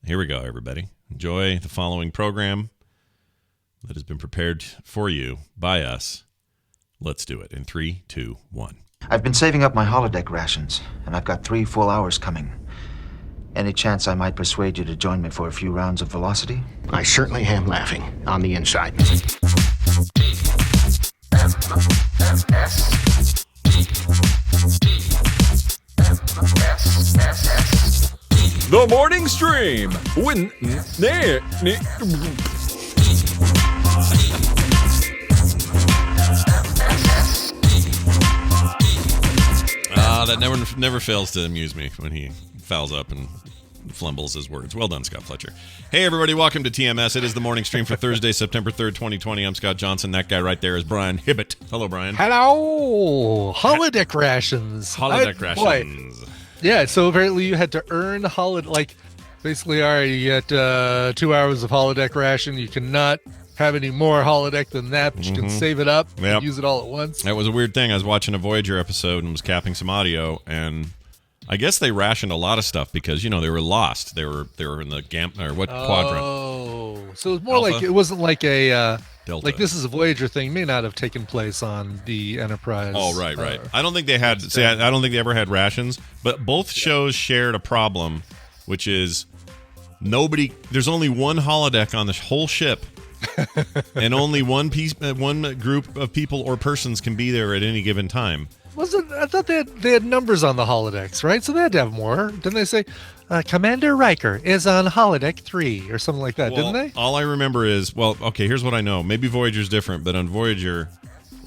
Here we go, everybody. Enjoy the following program that has been prepared for you by us. Let's do it in 3, 2, 1. I've been saving up my holodeck rations, and I've got 3 full hours coming. Any chance I might persuade you to join me for a few rounds of velocity? I certainly am laughing on the inside. The morning stream. That never fails to amuse me when he fouls up and flumbles his words. Well done, Scott Fletcher. Hey, everybody, welcome to TMS. It is the morning stream for Thursday, September 3rd, 2020. I'm Scott Johnson. That guy right there is Brian Hibbett. Hello, Brian. Hello! Holodeck rations. Holodeck rations. Boy. Yeah, so apparently you had to earn basically, all right, you get 2 hours of holodeck ration. You cannot have any more holodeck than that, but you can save it up and use it all at once. That was a weird thing. I was watching a Voyager episode and was capping some audio, and I guess they rationed a lot of stuff because, you know, they were lost. They were in the quadrant? Oh, so it was more Alpha? Like it wasn't like a Delta. Like this is a Voyager thing. May not have taken place on the Enterprise. Oh, right. I don't think they had. See, I don't think they ever had rations. But both shows shared a problem, which is there's only one holodeck on the whole ship. And only one group of people or persons can be there at any given time. I thought they had numbers on the holodecks, right? So they had to have more. Didn't they say Commander Riker is on holodeck 3 or something like that? Well, didn't they? All I remember is, okay, here's what I know. Maybe Voyager's different, but on Voyager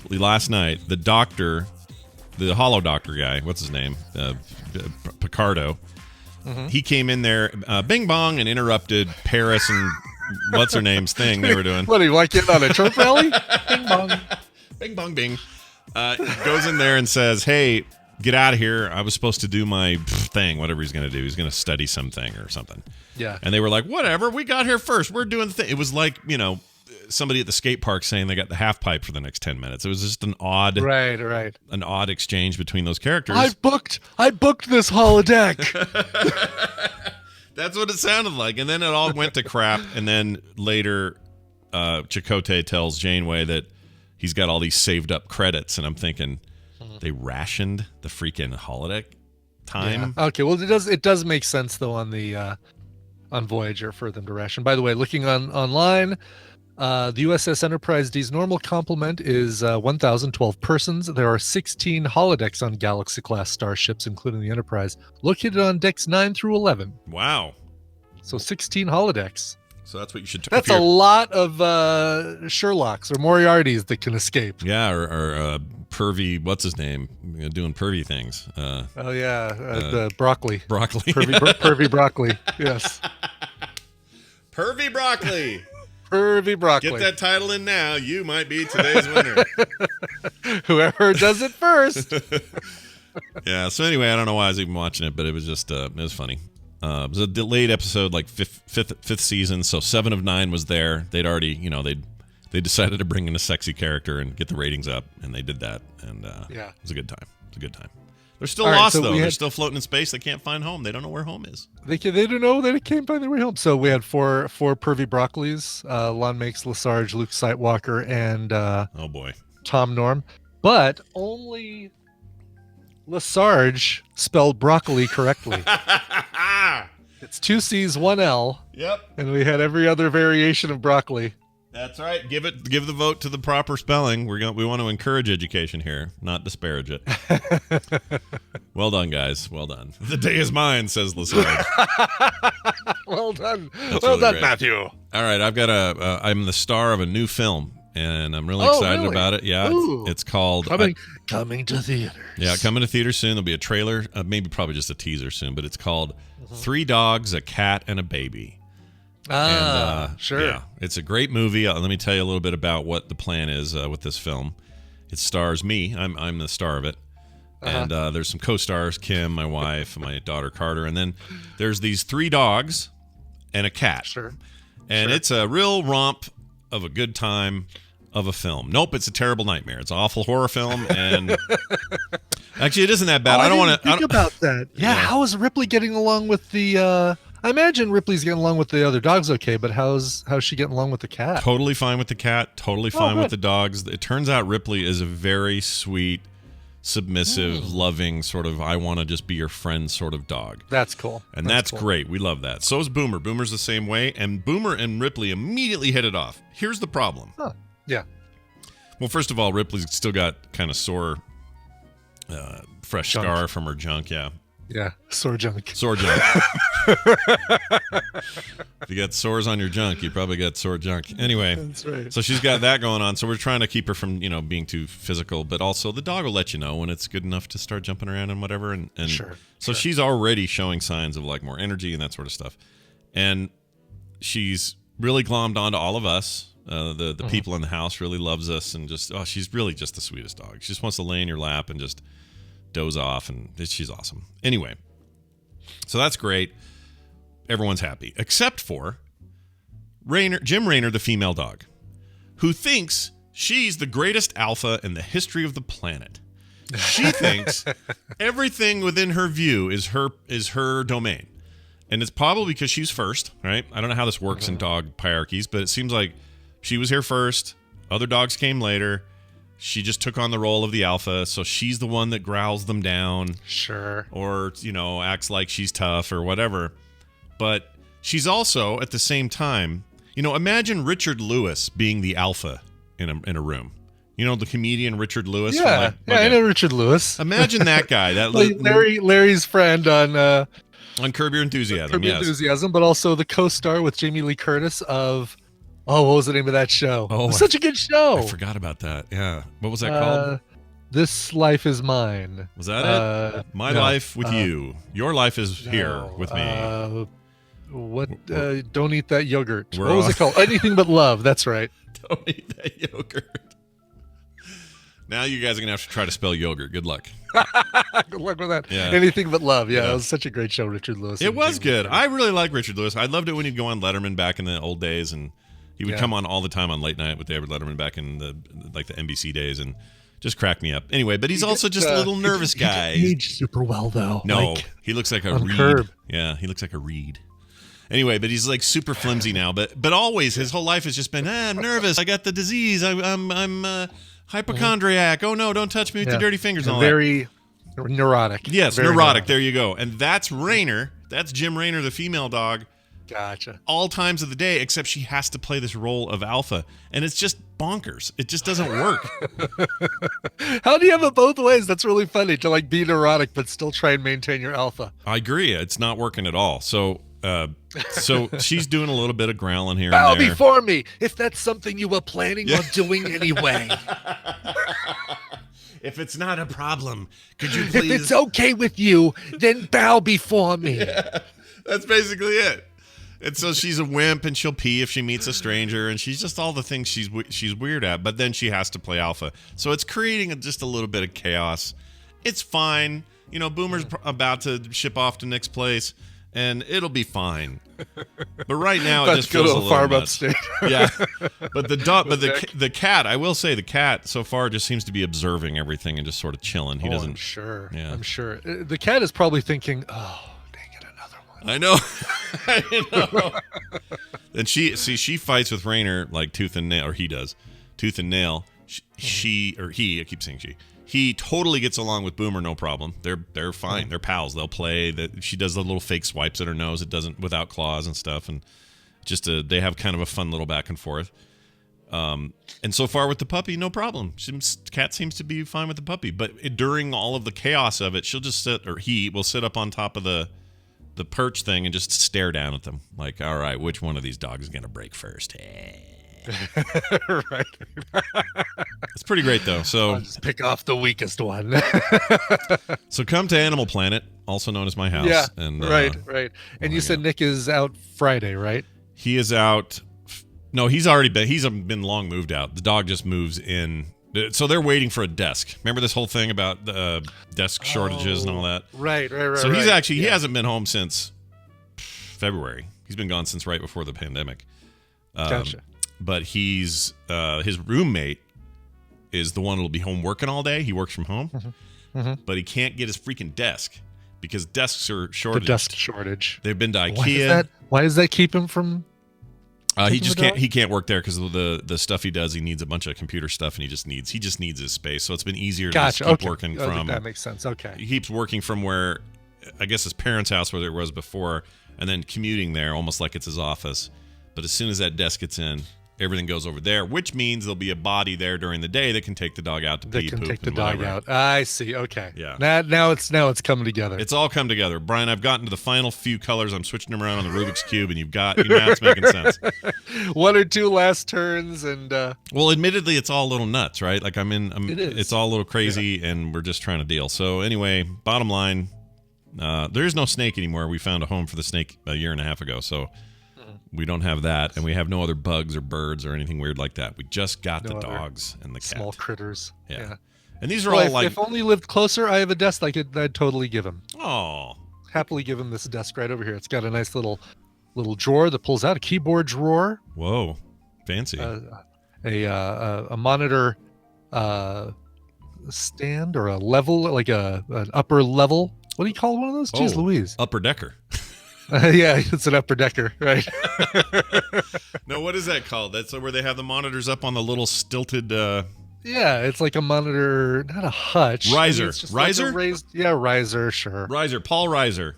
last night, the doctor, the holo doctor guy, what's his name, Picardo, he came in there, bing bong, and interrupted Paris and what's her name's thing they were doing. What, are you like getting on a Trump rally? Bing bong. Bing bong bing. Goes in there and says, hey, get out of here. I was supposed to do my thing, whatever he's going to do. He's going to study something or something. Yeah. And they were like, whatever, we got here first. We're doing the thing. It was like, you know, somebody at the skate park saying they got the half pipe for the next 10 minutes. It was just an odd exchange between those characters. I booked this holodeck. That's what it sounded like. And then it all went to crap. And then later, Chakotay tells Janeway that he's got all these saved up credits. And I'm thinking, they rationed the freaking holodeck time. Yeah. Okay, well, it does make sense, though, on the on Voyager for them to ration. By the way, looking online, the USS Enterprise D's normal complement is 1,012 persons. There are 16 holodecks on Galaxy-class starships, including the Enterprise, located on decks 9 through 11. Wow. So 16 holodecks. So that's what you should... That's a lot of Sherlocks or Moriartys that can escape. Yeah, or pervy, what's his name? Doing pervy things. The broccoli. Broccoli. Pervy broccoli, yes. Pervy broccoli. Pervy broccoli. Get that title in now. You might be today's winner. Whoever does it first. Yeah. So anyway, I don't know why I was even watching it, but it was just it was funny. It was a delayed episode, like fifth season. So 7 of 9 was there. They'd already, they decided to bring in a sexy character and get the ratings up, and they did that. And it was a good time. It was a good time. They're still lost, though. They're still floating in space. They can't find home. They don't know where home is. They don't know that it can't find their way home. So we had four pervy broccolis, Lon Makes, Lesarge, Luke Sightwalker, and oh boy, Tom Norm. But only Lesarge spelled broccoli correctly. It's 2 C's, 1 L. Yep. And we had every other variation of broccoli. That's right. Give the vote to the proper spelling. We want to encourage education here, not disparage it. Well done, guys. Well done. The day is mine, says Lesarge. Well done. That's well really done, great. Matthew. All right, I've got I'm the star of a new film, and I'm really excited about it. Yeah, it's called coming to theaters. Yeah, coming to theaters soon. There'll be a trailer, probably just a teaser soon, but it's called 3 Dogs, a Cat, and a Baby. Sure. Yeah, it's a great movie. Let me tell you a little bit about what the plan is with this film. It stars me. I'm the star of it. And there's some co-stars, Kim, my wife, my daughter Carter, and then there's these 3 dogs and a cat. Sure. And it's a real romp of a good time of a film. Nope, it's a terrible nightmare. It's an awful horror film, and actually, it isn't that bad. I don't want to think about that. Yeah, how is Ripley getting along with the I imagine Ripley's getting along with the other dogs okay, but how's she getting along with the cat? Totally fine with the cat. Totally fine with the dogs. It turns out Ripley is a very sweet, submissive, loving sort of I want to just be your friend sort of dog. That's cool. And that's cool. Great. We love that. So is Boomer. Boomer's the same way. And Boomer and Ripley immediately hit it off. Here's the problem. Huh. Yeah. Well, first of all, Ripley's still got kind of sore, fresh scar from her junk. Yeah. Yeah. Sore junk. Sore junk. If you got sores on your junk, you probably got sore junk. Anyway, that's right. So she's got that going on. So we're trying to keep her from, being too physical, but also the dog will let you know when it's good enough to start jumping around and whatever. And sure. So she's already showing signs of like more energy and that sort of stuff. And she's really glommed onto all of us. The people in the house really loves us, and she's really just the sweetest dog. She just wants to lay in your lap and just doze off, and she's awesome. Anyway, so that's great. Everyone's happy except for Jim Raynor, the female dog, who thinks she's the greatest alpha in the history of the planet. She thinks everything within her view is her domain, and it's probably because she's first, right? I don't know how this works in dog hierarchies, but it seems like she was here first. Other dogs came later. She just took on the role of the alpha, so she's the one that growls them down. Sure. Or, acts like she's tough or whatever. But she's also, at the same time, imagine Richard Lewis being the alpha in a room. The comedian Richard Lewis? Yeah, I know Richard Lewis. Imagine that guy. That Larry's friend on Curb Your Enthusiasm, Curb Your Enthusiasm, but also the co-star with Jamie Lee Curtis of... Oh, what was the name of that show? Oh, it was such a good show. I forgot about that. Yeah. What was that called? This Life Is Mine. Was that it? My life with you. Your life is here with me. Don't eat that yogurt. What was it called? Anything But Love. That's right. Don't eat that yogurt. Now you guys are going to have to try to spell yogurt. Good luck. Good luck with that. Yeah. Anything But Love. Yeah, it was such a great show, Richard Lewis. It was good. I really like Richard Lewis. I loved it when he'd go on Letterman back in the old days, and he would come on all the time on late night with David Letterman back in the NBC days, and just crack me up. Anyway, but he's also just a little nervous guy. He aged super well, though. No, he looks like a reed. Curb. Yeah, he looks like a reed. Anyway, but he's like super flimsy now. But always his whole life has just been, I'm nervous. I got the disease. I'm hypochondriac. Oh no, don't touch me with your dirty fingers. And all very neurotic. Yes, very neurotic. There you go. And that's Raynor. That's Jim Raynor, the female dog. Gotcha. All times of the day, except she has to play this role of alpha, and it's just bonkers. It just doesn't work. How do you have it both ways? That's really funny, to be neurotic but still try and maintain your alpha. I agree. It's not working at all. So she's doing a little bit of growling here Bow and there. before me, if that's something you were planning on doing anyway. If it's not a problem, could you please? If it's okay with you, then bow before me. Yeah, that's basically it. And so she's a wimp, and she'll pee if she meets a stranger, and she's just all the things she's weird at. But then she has to play alpha, so it's creating just a little bit of chaos. It's fine, Boomer's about to ship off to Nick's place, and it'll be fine. But right now, it just feels a little farm nuts. Upstate. Yeah, but the cat, I will say, the cat so far just seems to be observing everything and just sort of chilling. He doesn't. I'm sure. Yeah. I'm sure. The cat is probably thinking, "Oh, I know. I know. And she fights with Raynor like tooth and nail, or he does. Tooth and nail. He, I keep saying she. He totally gets along with Boomer, no problem. They're fine. They're pals. They'll play. She does the little fake swipes at her nose. It doesn't without claws and stuff, and they have kind of a fun little back and forth. And so far with the puppy, no problem. Cat seems to be fine with the puppy, but during all of the chaos of it, she'll just he will sit up on top of the perch thing and just stare down at them like, all right, which one of these dogs is going to break first? Right. It's pretty great, though. So I'll just pick off the weakest one. So come to Animal Planet, also known as my house. Yeah, and, right. And you said Nick is out Friday, right? He is out. No, he's been long moved out. The dog just moves in. So they're waiting for a desk. Remember this whole thing about the desk shortages and all that? Right. So he's he hasn't been home since February. He's been gone since right before the pandemic. Gotcha. But his roommate is the one that'll be home working all day. He works from home, but he can't get his freaking desk because desks are The shortage. desk shortage. They've been to IKEA. Why does that keep him from? He just can't. He can't work there because of the stuff he does. He needs a bunch of computer stuff, and he just needs his space. So it's been easier to just keep working from. That makes sense. Okay. He keeps working from where, I guess, his parents' house where it was before, and then commuting there, almost like it's his office. But as soon as that desk gets in, everything goes over there, which means there'll be a body there during the day that can take the dog out to pee, poop, take the and dog whatever. out. I see. Okay. Yeah. Now it's coming together. It's all come together. Brian, I've gotten to the final few colors. I'm switching them around on the Rubik's Cube, and now it's making sense. One or two last turns, and well, admittedly, it's all a little nuts, right? Like It is. It's all a little crazy, and we're just trying to deal. So anyway, bottom line, there is no snake anymore. We found a home for the snake a year and a half ago, so we don't have that, and we have no other bugs or birds or anything weird like that. We just got the dogs and the cat. small critters. Yeah. And these are all like, if only lived closer, I have a desk I'd totally give him. oh, Happily give him this desk right over here. It's got a nice little drawer that pulls out, a keyboard drawer, whoa, fancy. a monitor stand, or a level, like an upper level. What do you call one of those? Jeez Louise. Upper decker. Yeah, it's an upper decker, right? No, what is that called? That's where they have the monitors up on the little stilted. Yeah, it's like a monitor, not a hutch. Riser. It's just Riser? Like a raised, riser, sure. Riser, Paul Riser.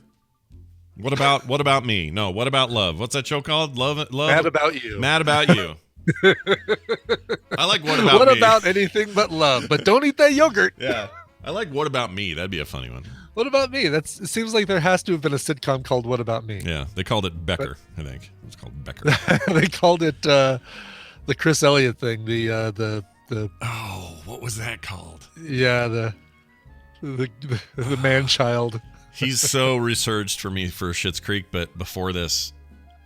What about me? No, what about love? What's that show called? Love. Mad About You. Mad About You. I like What About What Me. about anything but love? But don't eat that yogurt. Yeah. I like What About Me. That'd be a funny one. What About Me? It seems like there has to have been a sitcom called What About Me. Yeah, they called it Becker, I think. It was called Becker. They called it the Chris Elliott thing. The Oh, what was that called? the man child. He's so researched for me for Schitt's Creek, but before this,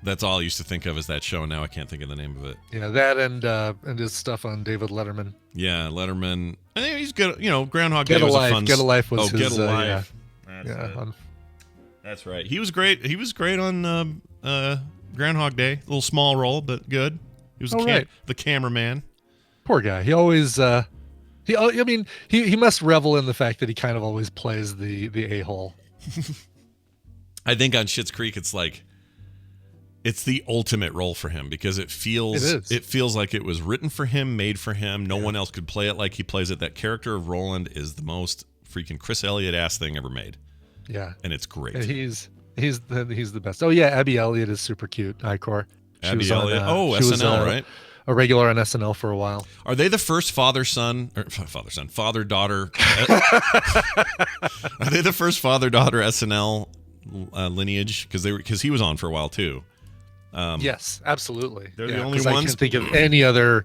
that's all I used to think of as that show. Now I can't think of the name of it. Yeah, that and his stuff on David Letterman. Yeah, Letterman. I think he's good. Groundhog Get Day a was Life. a fun. Get a Life was his. Get a Life. Yeah. That's right. He was great. He was great on Groundhog Day. A little small role, but good. He was the cameraman. Poor guy. He always. He must revel in the fact that he kind of always plays the a-hole. I think on Schitt's Creek, it's the ultimate role for him because it feels like it was written for him, made for him. No one else could play it like he plays it. That character of Roland is the most freaking Chris Elliott ass thing ever made. Yeah, and it's great. And he's the best. Oh yeah, Abby Elliott is super cute. Icor. Abby Elliott. SNL, right? A regular on SNL for a while. Are they the first father-daughter? Are they the first father-daughter SNL lineage? Because he was on for a while too. Yes, absolutely. They're the only ones. I can't think of any other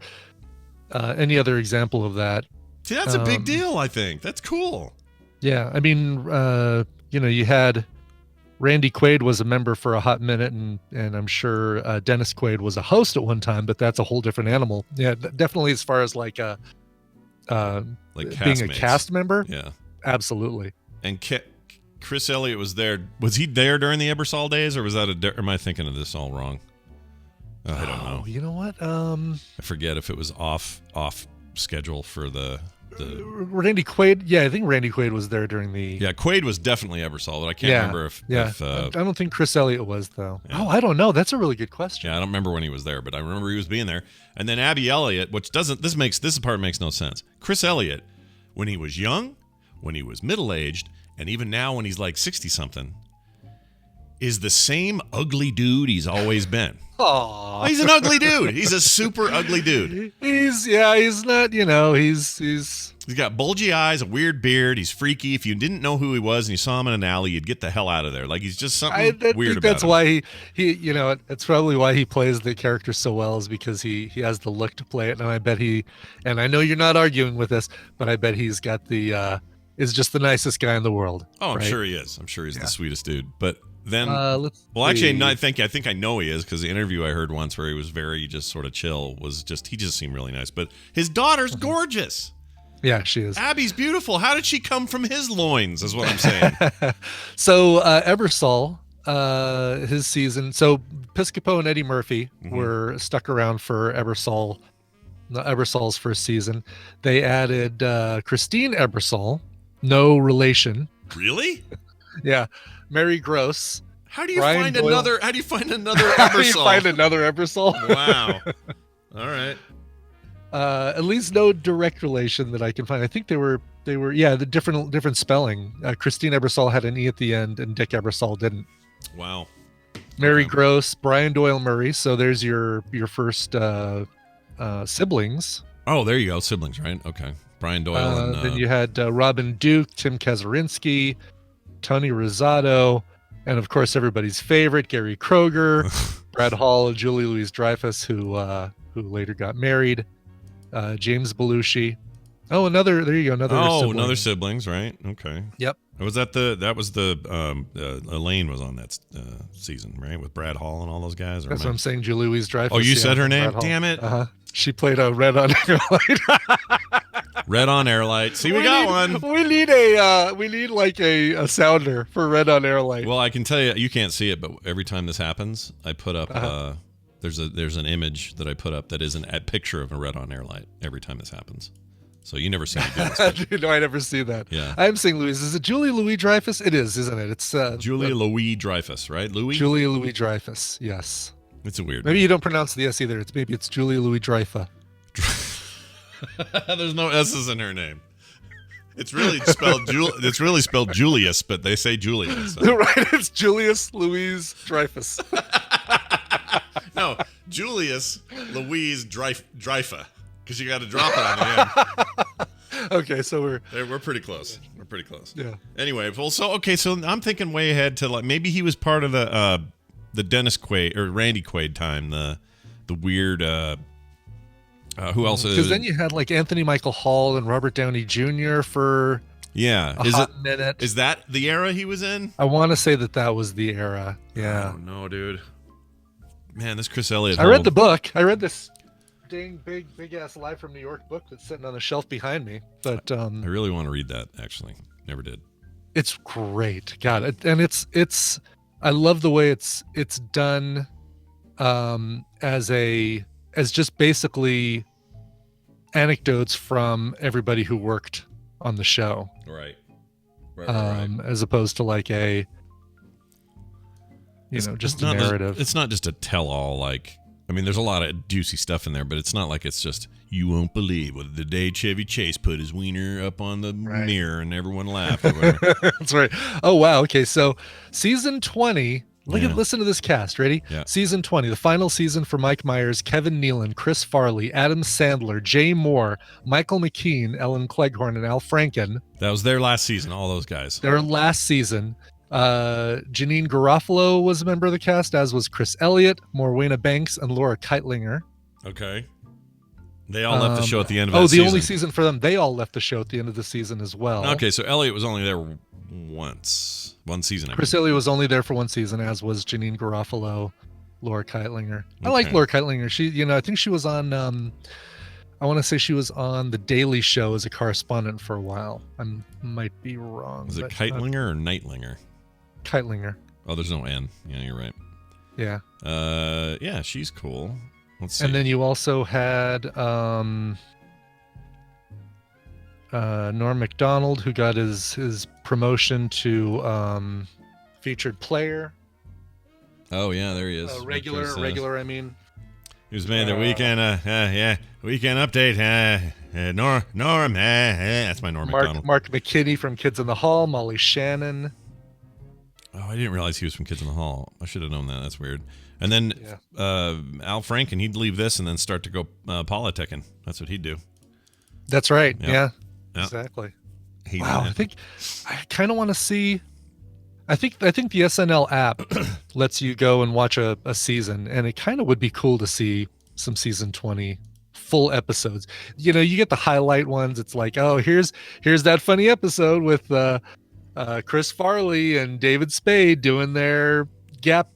example of that. See, that's a big deal. I think that's cool. Yeah, I mean, you had Randy Quaid was a member for a hot minute, and I'm sure Dennis Quaid was a host at one time, but that's a whole different animal. Yeah, definitely as far as like being a cast member. Yeah, absolutely. And Chris Elliott was there. Was he there during the Ebersol days, or was that am I thinking of this all wrong? I don't know. You know what? I forget if it was off schedule for the Randy Quaid. Yeah, I think Randy Quaid was there during the. Yeah, Quaid was definitely Ebersol, but I can't remember if. I don't think Chris Elliott was though. Yeah. Oh, I don't know. That's a really good question. Yeah, I don't remember when he was there, but I remember he was being there. And then Abby Elliott, which doesn't. This part makes no sense. Chris Elliott, when he was young, when he was middle-aged, and even now when he's like 60-something, is the same ugly dude he's always been. Aww. He's an ugly dude. He's a super ugly dude. He's not, he's got bulgy eyes, a weird beard. He's freaky. If you didn't know who he was and you saw him in an alley, you'd get the hell out of there. Like he's just something weird about that's him. why he it's probably why he plays the character so well, is because he has the look to play it. And I bet and I know you're not arguing with this, but I bet he's got is just the nicest guy in the world. Oh, I'm right? sure he is. I'm sure he's the sweetest dude. But then, actually, I think I know he is, because the interview I heard once where he was very just sort of chill he just seemed really nice. But his daughter's gorgeous. Yeah, she is. Abby's beautiful. How did she come from his loins? Is what I'm saying. So Ebersol, his season. So Piscopo and Eddie Murphy were stuck around for Ebersol's first season. They added Christine Ebersol, no relation. Really? Yeah, Mary Gross. How do you Brian find Doyle. another? How do you find another How do you Ebersol? find another Ebersol? Wow. All right. At least no direct relation that I can find. I think they were the different spelling. Christine Ebersol had an E at the end, and Dick Ebersol didn't. Wow. Mary Okay. Gross, Brian Doyle Murray. So there's your first siblings. Oh, there you go. Siblings, right? Okay. Brian Doyle and Then you had Robin Duke, Tim Kazurinsky, Tony Rosado, and of course everybody's favorite Gary Kroger, Brad Hall, and Julie Louise-Dreyfus, who later got married, James Belushi. Oh, there you go, another. Oh, sibling. another siblings, right? Okay. Yep. Was that Elaine was on that season, right? With Brad Hall and all those guys. That's what I'm saying. Julie Louise-Dreyfus. Oh, you said her Brad name? Hall. Damn it. She played a Red on Airlight. Red on Airlight. See, we got one. We need a sounder for Red on Airlight. Well, I can tell you can't see it, but every time this happens, I put up there's an image that I put up that is a picture of a Red on Airlight every time this happens. So you never see me do this. No, I never see that. Yeah. I'm saying Louise. Is it Julie Louis-Dreyfus? It is, isn't it? It's Julia Louis-Dreyfus, right? Louis? Julia Louis-Dreyfus. Yes. It's a weird. Maybe you don't pronounce the S either. Maybe it's Julia Louis-Dreyfus. There's no S's in her name. It's really spelled Julius, but they say Julia. So. Right? It's Julius Louis-Dreyfus. No, Julius Louise Dreyfus. Because you got to drop it on the end. Okay, so We're pretty close. We're pretty close. Yeah. Anyway, well, so I'm thinking way ahead to like maybe he was part of the Dennis Quaid or Randy Quaid time, the weird. Who else? Because then you had like Anthony Michael Hall and Robert Downey Jr. for a hot minute. Is that the era he was in? I want to say that was the era. Yeah. Oh no, dude. Man, this Chris Elliott. I read the book. I read this dang big ass Live from New York book that's sitting on the shelf behind me. But I really want to read that. Actually, never did. It's great. God, and it's. I love the way it's done, as just basically anecdotes from everybody who worked on the show. Right. As opposed to like a, just a narrative. It's not just a tell-all. Like, I mean, there's a lot of juicy stuff in there, but it's not like it's just you won't believe what the day Chevy Chase put his wiener up on the mirror and everyone laughed. Or whatever. That's right. Oh wow. Okay, so season 20. Listen to this cast. Ready? Yeah. Season 20, the final season for Mike Myers, Kevin Nealon, Chris Farley, Adam Sandler, Jay Moore, Michael McKean, Ellen Cleghorn, and Al Franken. That was their last season. All those guys. Their last season. Janine Garofalo was a member of the cast, as was Chris Elliott, Morwenna Banks, and Laura Keitlinger. Okay. They all left the show at the end of that season. season. Only season for them. They all left the show at the end of the season as well. Okay, so Elliott was only there one season. Chris Elliott was only there for one season, as was Janine Garofalo, Laura Keitlinger. I like Laura Keitlinger. She, I think she was on. I want to say she was on The Daily Show as a correspondent for a while. I might be wrong. Is it Keitlinger or Nightlinger? Keitlinger. Oh, there's no N. Yeah, you're right. Yeah. Yeah, she's cool. Let's see. And then you also had Norm Macdonald, who got his promotion to featured player. Oh yeah, there he is. Regular. I mean, he was made the weekend. Weekend update. Norm. That's my Norm Macdonald. Mark McKinney from Kids in the Hall. Molly Shannon. Oh, I didn't realize he was from Kids in the Hall. I should have known that. That's weird. And then Al Franken, he'd leave this and then start to go politicking. That's what he'd do. That's right. Yep. Yeah. Yep. Exactly. Wow. I kind of want to see. I think the SNL app lets you go and watch a season, and it kind of would be cool to see some season 20 full episodes. You get the highlight ones. It's like, oh, here's that funny episode with Chris Farley and David Spade doing their Gap,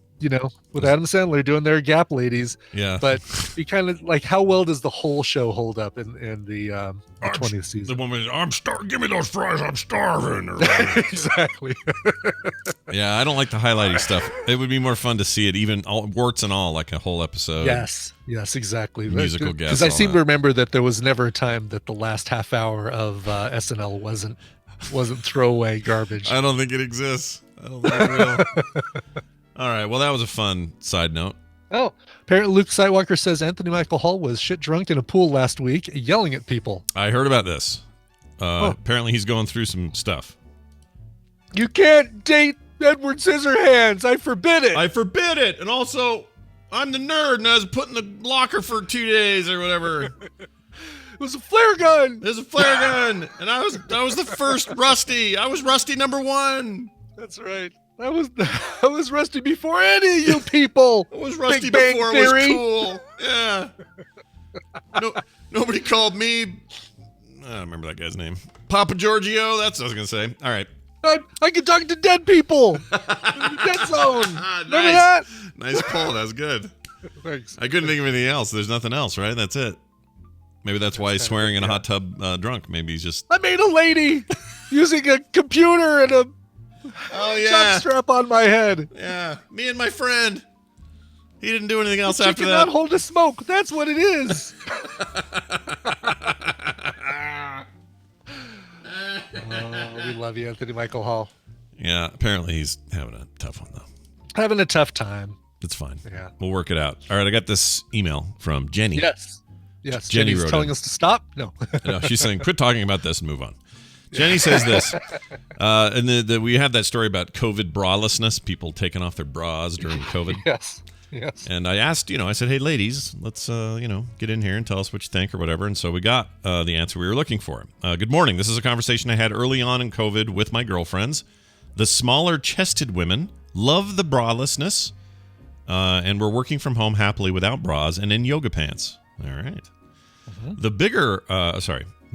with Adam Sandler doing their Gap ladies. Yeah. But you kind of like, how well does the whole show hold up in the 20th season? The woman, give me those fries, I'm starving. Or Exactly. Yeah, I don't like the highlighting stuff. It would be more fun to see it, even all, warts and all, like a whole episode. Yes, exactly. Musical guests. Because I seem to remember that there was never a time that the last half hour of SNL wasn't throwaway garbage. I don't think it exists. Oh, very real. All right. Well, that was a fun side note. Oh, apparently Luke Sightwalker says Anthony Michael Hall was shit drunk in a pool last week, yelling at people. I heard about this. Apparently he's going through some stuff. You can't date Edward Scissorhands. I forbid it. I forbid it. And also, I'm the nerd, and I was put in the locker for 2 days or whatever. It was a flare gun. There's a flare gun, and I was the first Rusty. I was Rusty number 1. That's right. I was Rusty before any of you people. I was Rusty Big Bang before Theory. it was cool. Yeah. Nobody called me. I don't remember that guy's name. Papa Giorgio. That's what I was gonna say. All right. I can talk to dead people. Dead zone. Remember that? Nice pull. That was good. Thanks. I couldn't think of anything else. There's nothing else, right? That's it. Maybe that's why he's swearing in a hot tub drunk. Maybe he's just... I made a lady using a computer and a jock strap on my head. Yeah. Me and my friend. He didn't do anything else But after you that. cannot hold a smoke. That's what it is. We love you, Anthony Michael Hall. Yeah. Apparently he's having a tough one, though. Having a tough time. It's fine. Yeah. We'll work it out. All right. I got this email from Jenny. Yes. Jenny Jenny's wrote telling in. us to stop? No. No, she's saying, quit talking about this and move on. Jenny says this, and we have that story about COVID bralessness, people taking off their bras during COVID. Yes. And I asked, I said, hey, ladies, let's, get in here and tell us what you think or whatever. And so we got the answer we were looking for. Good morning. This is a conversation I had early on in COVID with my girlfriends. The smaller chested women love the bralessness, and we're working from home happily without bras and in yoga pants. All right. The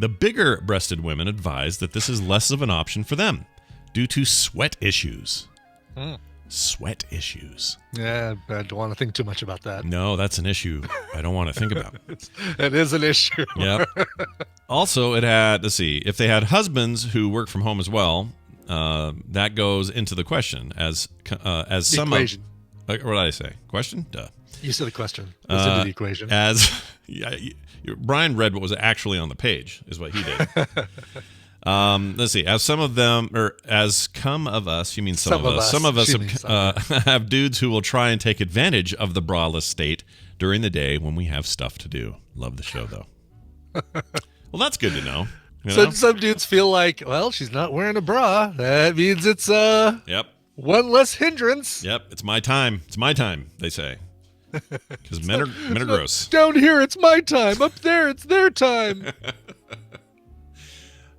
bigger breasted women advise that this is less of an option for them due to sweat issues. Sweat issues. Yeah, I don't want to think too much about that. No, that's an issue I don't want to think about. It is an issue. Yep. Also, it had, let's see, if they had husbands who work from home as well, that goes into the question as some equation. What did I say? Question? Duh. You said the question. It's into the equation. Brian read what was actually on the page, is what he did. Let's see. As some of them, or as come of us, you mean some of us. Some of us have dudes who will try and take advantage of the braless state during the day when we have stuff to do. Love the show, though. Well, that's good to know. Some dudes feel like, well, she's not wearing a bra. That means it's one less hindrance. Yep. It's my time. It's my time, they say. Because men are gross. Down here, it's my time. Up there, it's their time.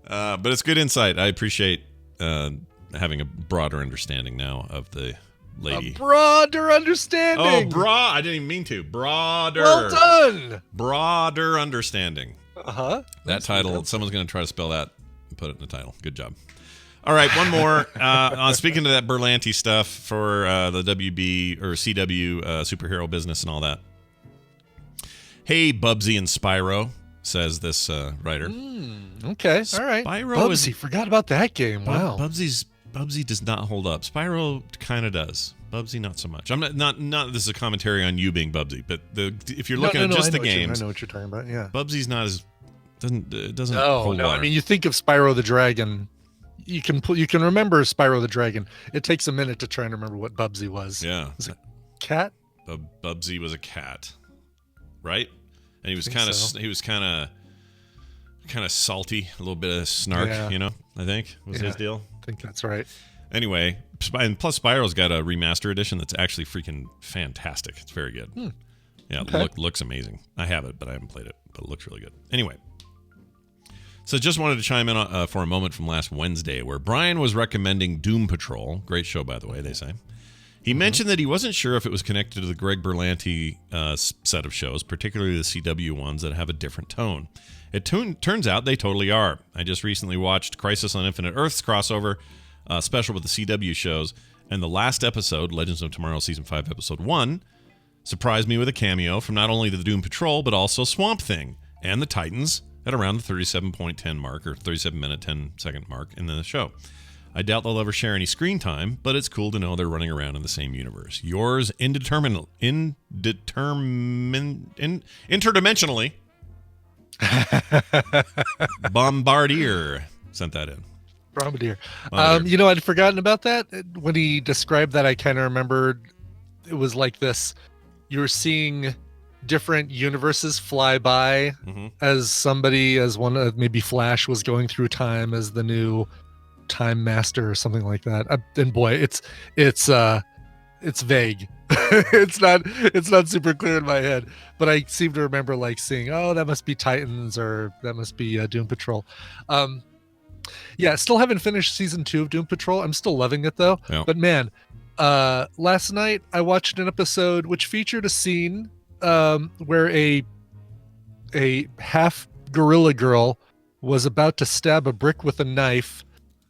But it's good insight. I appreciate having a broader understanding now of the lady. A broader understanding. Oh, I didn't even mean to. Broader. Well done. Broader understanding. Uh-huh. That title, someone's going to try to spell that and put it in the title. Good job. All right, one more. Speaking of that Berlanti stuff for the WB or CW superhero business and all that. Hey, Bubsy and Spyro, says this writer. Okay, all right. Spyro Bubsy, forgot about that game. Wow. Bubsy does not hold up. Spyro kind of does. Bubsy not so much. I'm not. This is a commentary on you being Bubsy, but if you're looking at just the games, I know what you're talking about. Yeah. Bubsy's not as doesn't hold water. I mean, you think of Spyro the Dragon. You can remember Spyro the Dragon. It takes a minute to try and remember what Bubsy was. Yeah. Was it cat? Bubsy was a cat, right? And he was kind of salty, a little bit of snark, I think was his deal. I think that's right. Anyway, and plus Spyro's got a remaster edition that's actually freaking fantastic. It's very good. Yeah, Okay. looks amazing. I have it, but I haven't played it, but it looks really good. Anyway. So just wanted to chime in for a moment from last Wednesday where Brian was recommending Doom Patrol. Great show, by the way, they say. He mentioned that he wasn't sure if it was connected to the Greg Berlanti set of shows, particularly the CW ones that have a different tone. It turns out they totally are. I just recently watched Crisis on Infinite Earths crossover special with the CW shows, and the last episode, Legends of Tomorrow Season 5, Episode 1, surprised me with a cameo from not only the Doom Patrol, but also Swamp Thing and the Titans at around the 37.10 mark, or 37-minute, 10-second mark in the show. I doubt they'll ever share any screen time, but it's cool to know they're running around in the same universe. Yours interdimensionally, Bombardier sent that in. Bombardier. Bombardier. You know, I'd forgotten about that. When he described that, I kind of remembered it was like this. You were seeing different universes fly by as one of maybe Flash was going through time as the new time master or something like that. And boy, it's vague. it's not super clear in my head, but I seem to remember like seeing, oh, that must be Titans or that must be Doom Patrol. Yeah, still haven't finished season 2 of Doom Patrol. I'm still loving it though. Yeah. But man, last night I watched an episode which featured a scene where a half gorilla girl was about to stab a brick with a knife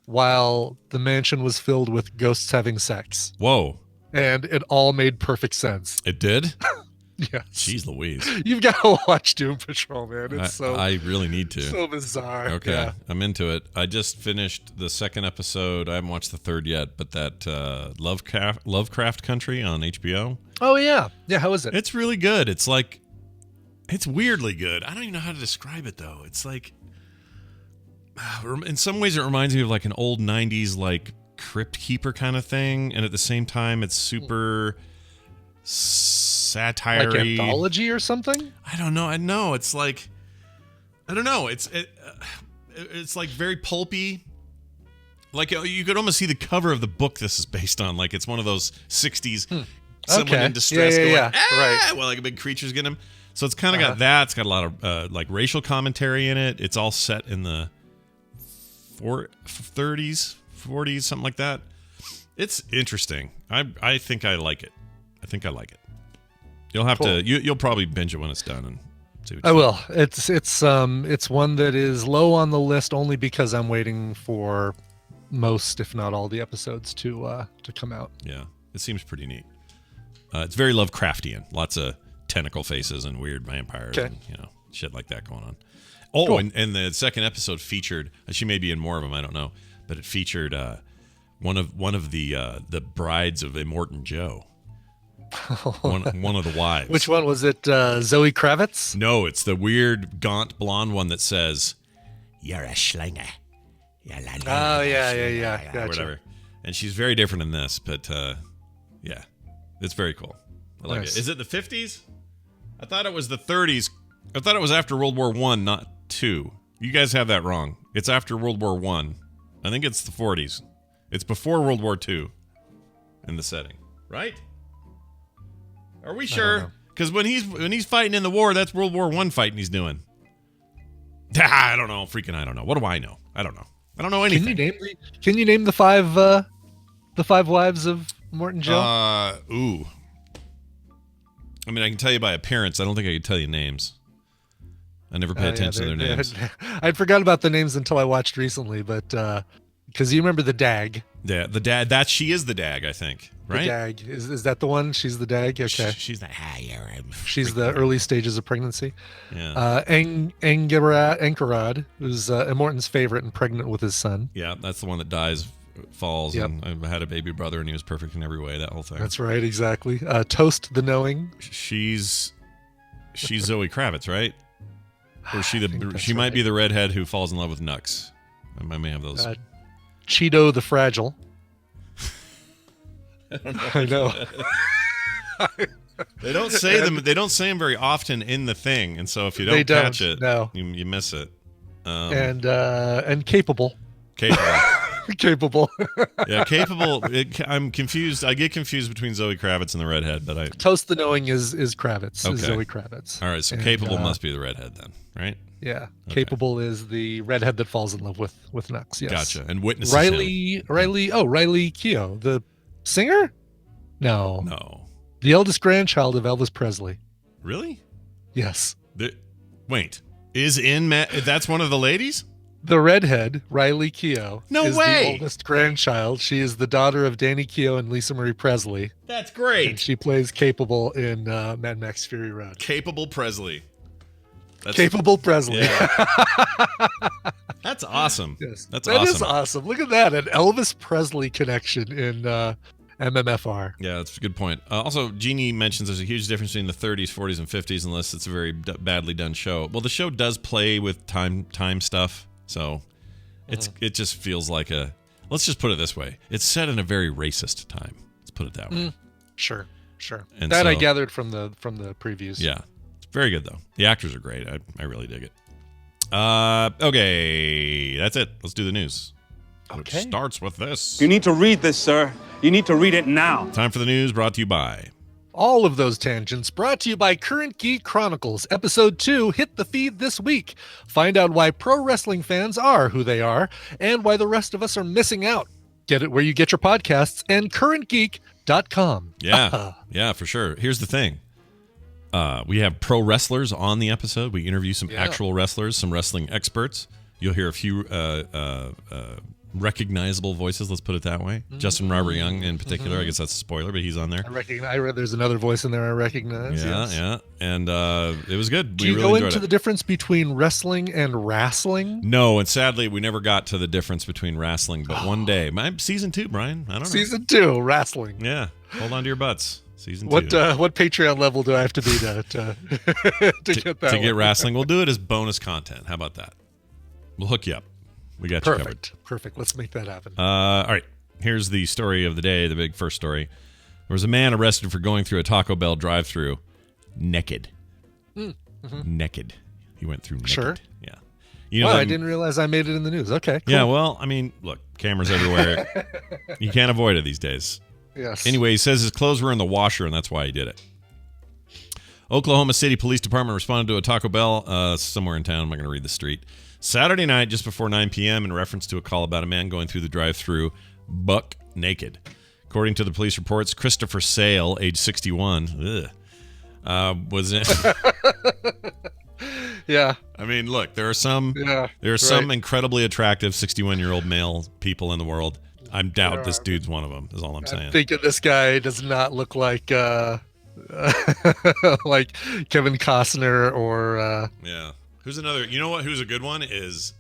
while the mansion was filled with ghosts having sex. Whoa. And it all made perfect sense. It did? Yes. Jeez Louise. You've got to watch Doom Patrol, man. It's I really need to. so bizarre. Okay, Yeah. I'm into it. I just finished the second episode. I haven't watched the third yet, but that Lovecraft Country on HBO. Oh, yeah. Yeah, how is it? It's really good. It's like, it's weirdly good. I don't even know how to describe it, though. It's like, in some ways it reminds me of like an old 90s like Crypt Keeper kind of thing, and at the same time it's super satire, like anthology or something. I don't know. I know it's like, I don't know. It's like very pulpy. Like you could almost see the cover of the book this is based on. Like it's one of those 60s someone in distress going, right. Well, like a big creature's getting him. So it's kind of got that. It's got a lot of like racial commentary in it. It's all set in the 30s, 40s, something like that. It's interesting. I think I like it. You'll have to. You'll probably binge it when it's done and see what you I will. It's one that is low on the list only because I'm waiting for most, if not all, the episodes to come out. Yeah, it seems pretty neat. It's very Lovecraftian. Lots of tentacle faces and weird vampires and shit like that going on. Oh, cool. and the second episode featured. She may be in more of them. I don't know, but it featured one of the brides of Immortan Joe. One of the wives. Which one was it? Zoe Kravitz? No, it's the weird gaunt blonde one that says, "You're a schlinger." Oh yeah. Gotcha. Whatever. And she's very different in this, but yeah, it's very cool. I like it. Is it the 50s? I thought it was the 30s. I thought it was after World War I, not 2. You guys have that wrong. It's after World War I. I think it's the 40s. It's before World War II in the setting, right? Are we sure? Because when he's fighting in the war, that's World War I fighting he's doing. I don't know. I don't know. What do I know? I don't know. I don't know anything. Can you name the five wives of Immortan Joe? Ooh. I mean, I can tell you by appearance. I don't think I can tell you names. I never pay attention to their names. I'd forgotten about the names until I watched recently, but because you remember the Dag. Yeah, the Dad. She is the Dag, I think. Right? The Dag. Is that the one? She's the Dag? Okay. She's the She's the early stages of pregnancy. Yeah. Enkerad, who's Immortan's favorite and pregnant with his son. Yeah, that's the one that dies, falls, and I had a baby brother, and he was perfect in every way. That whole thing. That's right, exactly. Toast the Knowing. She's Zoe Kravitz, right? Or she might right. be the redhead who falls in love with Nux. I may have those. Cheeto the Fragile. I know. They don't say them. They don't say them very often in the thing, and so if you don't catch it, you miss it. And capable. Capable. Yeah, capable. I'm confused. I get confused between Zoe Kravitz and the redhead, but I Toast the Knowing is Kravitz. Okay. Is Zoe Kravitz. All right, so capable must be the redhead then, right? Yeah, Okay. Capable is the redhead that falls in love with Nux. Yes. Gotcha. And witnesses Riley. him. Riley Keough, the singer. No. The eldest grandchild of Elvis Presley. Really? Yes. Wait. That's one of the ladies? The redhead, Riley Keough, is way. the oldest grandchild. She is the daughter of Danny Keough and Lisa Marie Presley. That's great. And she plays Capable in Mad Max Fury Road. Capable Presley. Capable Presley. Yeah. That's awesome. Yes. That is awesome. Look at that. An Elvis Presley connection in MMFR. Yeah, that's a good point. Also, Jeannie mentions there's a huge difference between the 30s, 40s, and 50s unless it's a very badly done show. Well, the show does play with time stuff. So It just feels like let's just put it this way. It's set in a very racist time. Let's put it that way. Sure. And that I so- gathered from the previews. Yeah. It's very good, though. The actors are great. I really dig it. Okay. That's it. Let's do the news. Which Okay. starts with this. You need to read this, sir. You need to read it now. Time for the news, brought to you by... All of those tangents brought to you by Current Geek Chronicles. Episode 2 hit the feed this week. Find out why pro wrestling fans are who they are and why the rest of us are missing out. Get it where you get your podcasts and currentgeek.com. Yeah. Yeah, for sure. Here's the thing. We have pro wrestlers on the episode. We interview some actual wrestlers, some wrestling experts. You'll hear a few recognizable voices, let's put it that way. Justin Robert Young in particular. I guess that's a spoiler, but he's on there. I read there's another voice in there I recognize. Yeah. And it was good. Do we you really go enjoyed into it. the difference between wrestling and wrestling? No, and sadly, we never got to the difference between wrestling, but one day. Season 2, Brian. I don't know. Season 2, wrestling. Yeah. Hold on to your butts. Season 2. What Patreon level do I have to be to get that to get one? wrestling? We'll do it as bonus content. How about that? We'll hook you up. We got you covered. Perfect. Let's make that happen. All right. Here's the story of the day, the big first story. There was a man arrested for going through a Taco Bell drive-thru naked. Naked. He went through naked. Sure. Yeah. You know, I didn't realize I made it in the news. Okay. Cool. Yeah, well, I mean, look, cameras everywhere. You can't avoid it these days. Yes. Anyway, he says his clothes were in the washer, and that's why he did it. Oklahoma City Police Department responded to a Taco Bell somewhere in town. I'm not going to read the street. Saturday night, just before 9 p.m., in reference to a call about a man going through the drive-thru buck naked. According to the police reports, Christopher Sale, age 61, was in... Yeah. I mean, look, there are some right. incredibly attractive 61-year-old male people in the world. I doubt this dude's one of them, is all I'm saying. I'm thinking this guy does not look like like Kevin Costner or Yeah. Who's another? You know what? Who's a good one is...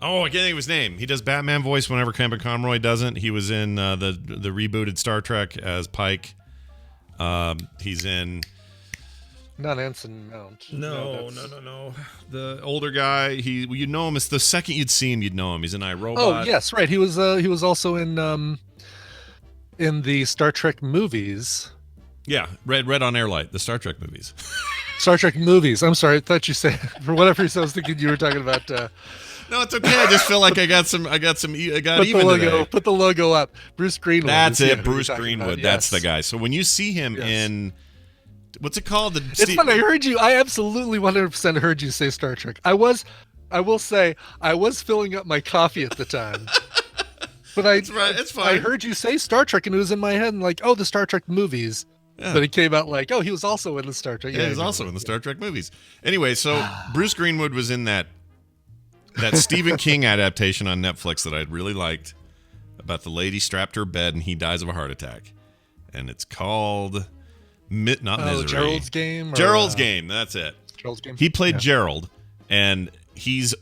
Oh, I can't think of his name. He does Batman voice whenever Kevin Conroy doesn't. He was in the rebooted Star Trek as Pike. He's in... not Anson Mount. No. The older guy. You know him. It's the second you'd see him, you'd know him. He's in iRobot. Oh yes, right. He was also in the Star Trek movies. Yeah, Red on Airlight, the Star Trek movies. Star Trek movies. I'm sorry. I thought you said for whatever reason I was thinking you were talking about. No, it's okay. I just feel like I got even today. Put the logo up. Bruce Greenwood. That's is it. who Bruce you're talking Greenwood. about. That's Yes. the guy. So when you see him in, what's it called? It's fun. I heard you. I absolutely 100% heard you say Star Trek. I will say, I was filling up my coffee at the time. But It's right. It's fine. I heard you say Star Trek, and it was in my head, and like, oh, the Star Trek movies. Yeah. But it came out like, oh, he was also in the Star Trek. Yeah, he was also in the Star Trek movies. Anyway, so Bruce Greenwood was in that Stephen King adaptation on Netflix that I really liked about the lady strapped to her bed and he dies of a heart attack. And it's called Misery. Gerald's Game. Gerald's Game. That's it. Gerald's Game. He played Gerald, and he's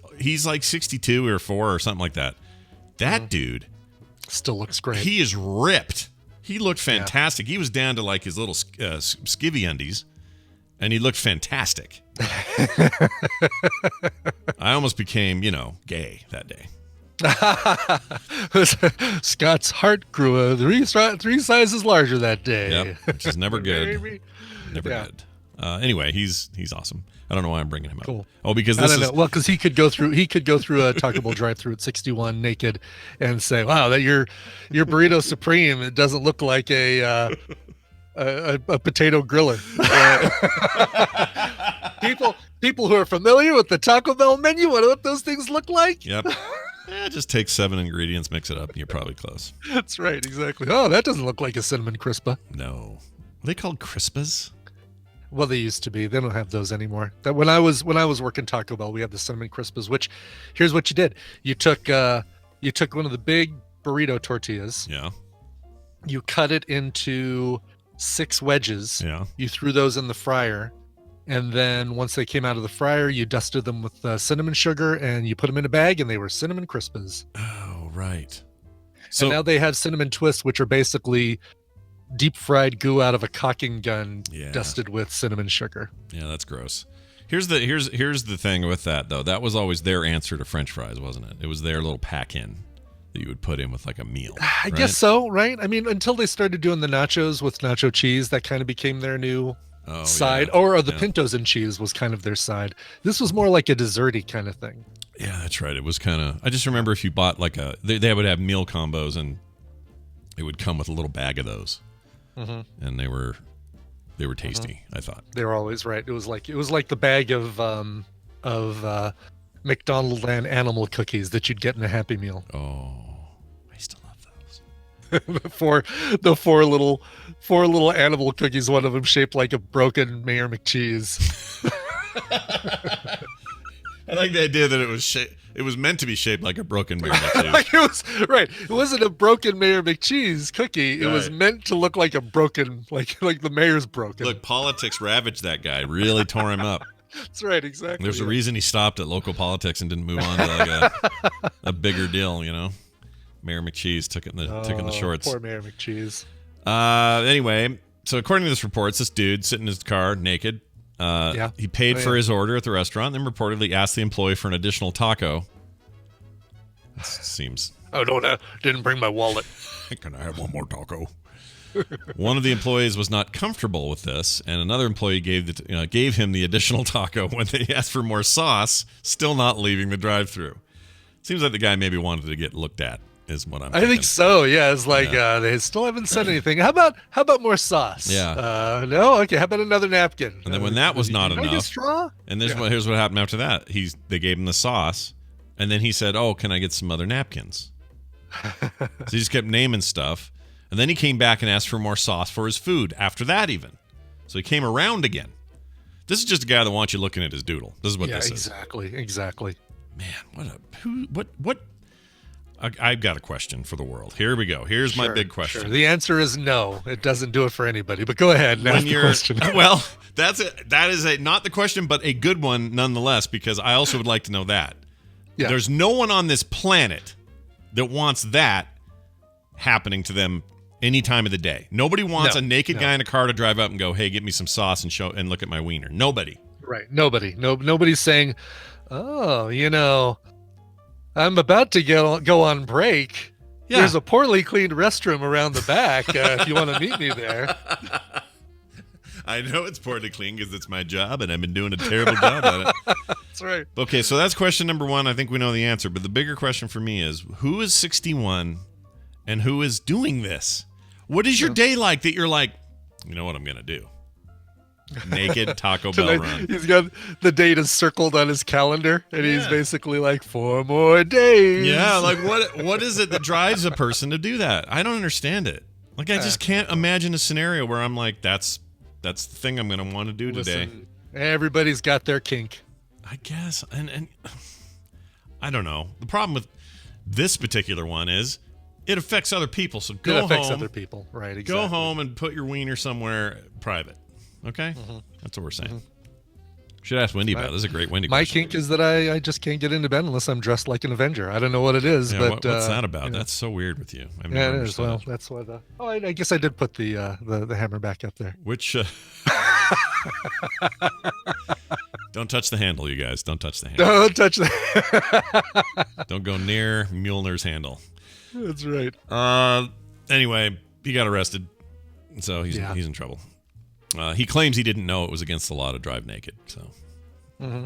like 62 or 4 or something like that. That dude Still looks great. He is ripped. He looked fantastic. He was down to like his little skivvy undies, and he looked fantastic. I almost became, gay that day. Scott's heart grew three sizes larger that day. Yep, which is never good. Never good. Anyway, he's awesome. I don't know why I'm bringing him up. Cool. Oh, because this is well, because he could go through a Taco Bell drive-through at 61 naked and say, "Wow, that your burrito supreme. It doesn't look like a potato griller." People who are familiar with the Taco Bell menu, what those things look like? Yep. Just take 7 ingredients, mix it up, and you're probably close. That's right, exactly. Oh, that doesn't look like a cinnamon crispa. No. Are they called crispas? Well, they used to be. They don't have those anymore. That when I was working Taco Bell, we had the cinnamon crispas. Which, here's what you did: you took one of the big burrito tortillas. Yeah. You cut it into 6 wedges. Yeah. You threw those in the fryer, and then once they came out of the fryer, you dusted them with cinnamon sugar, and you put them in a bag, and they were cinnamon crispas. Oh, right. So now they have cinnamon twists, which are basically deep fried goo out of a caulking gun, dusted with cinnamon sugar. Yeah, that's gross. Here's the thing with that though. That was always their answer to French fries, wasn't it? It was their little pack-in that you would put in with like a meal. I guess so, right? I mean, until they started doing the nachos with nacho cheese, that kind of became their new side. Yeah. Or the pintos and cheese was kind of their side. This was more like a desserty kind of thing. Yeah, that's right. It was kind of. I just remember if you bought like they would have meal combos and it would come with a little bag of those, and they were tasty. I thought they were always right. It was like the bag of McDonald's Land animal cookies that you'd get in a Happy Meal. Oh, I still love those. the four little animal cookies. One of them shaped like a broken Mayor McCheese. I like the idea that it was meant to be shaped like a broken Mayor McCheese. Like it was right. It wasn't a broken Mayor McCheese cookie. It was meant to look like a broken, like the mayor's broken. Look, politics ravaged that guy. Really tore him up. That's right, exactly. There's a reason he stopped at local politics and didn't move on to like a bigger deal. You know, Mayor McCheese took in the shorts. Poor Mayor McCheese. Anyway, so according to this report, it's this dude sitting in his car naked. He paid for his order at the restaurant, then reportedly asked the employee for an additional taco. This seems. Oh no, didn't bring my wallet. Can I have one more taco? One of the employees was not comfortable with this, and another employee gave him the additional taco when they asked for more sauce, still not leaving the drive-thru. Seems like the guy maybe wanted to get looked at, is what I'm thinking. I think so. Yeah, it's like they still haven't said anything. How about more sauce? Yeah. No. Okay. How about another napkin? And then when that was not enough, a straw? And here's what happened after that. They gave him the sauce, and then he said, "Oh, can I get some other napkins?" So he just kept naming stuff. And then he came back and asked for more sauce for his food after that even. So he came around again. This is just a guy that wants you looking at his doodle. This is what this is. Exactly. Man, what? I've got a question for the world. Here we go. Here's my big question. Sure. The answer is no. It doesn't do it for anybody. But go ahead and ask the question. Well, that is not the question, but a good one nonetheless, because I also would like to know that. Yeah. There's no one on this planet that wants that happening to them any time of the day. Nobody wants a naked guy in a car to drive up and go, "Hey, get me some sauce and look at my wiener." Nobody. Right. Nobody. Nobody's saying, "Oh, I'm about to go on break. Yeah. There's a poorly cleaned restroom around the back if you want to meet me there." I know it's poorly cleaned because it's my job, and I've been doing a terrible job at it. That's right. Okay, so that's question number one. I think we know the answer. But the bigger question for me is, who is 61 and who is doing this? What is your day like that you're like, you know what I'm going to do? Naked Taco Bell run. He's got the date is circled on his calendar, and he's basically like, 4 more days. Yeah, like what is it that drives a person to do that? I don't understand it. Like, I just can't imagine a scenario where I'm like, that's the thing I'm going to want to do today. Everybody's got their kink. I guess. And I don't know. The problem with this particular one is it affects other people. So go home. It affects other people. Right, exactly. Go home and put your wiener somewhere private. Okay? Mm-hmm. That's what we're saying. Mm-hmm. Should ask Wendy about it. This is a great Wendy question. My kink is that I just can't get into bed unless I'm dressed like an Avenger. I don't know what it is, but what's that about? That's so weird with you. I've never understood it. Well, that's what. I guess I did put the hammer back up there. Which? Don't touch the handle, you guys. Don't touch the handle. Don't touch the. Don't go near Mjolnir's handle. That's right. Anyway, he got arrested, so he's in trouble. He claims he didn't know it was against the law to drive naked, so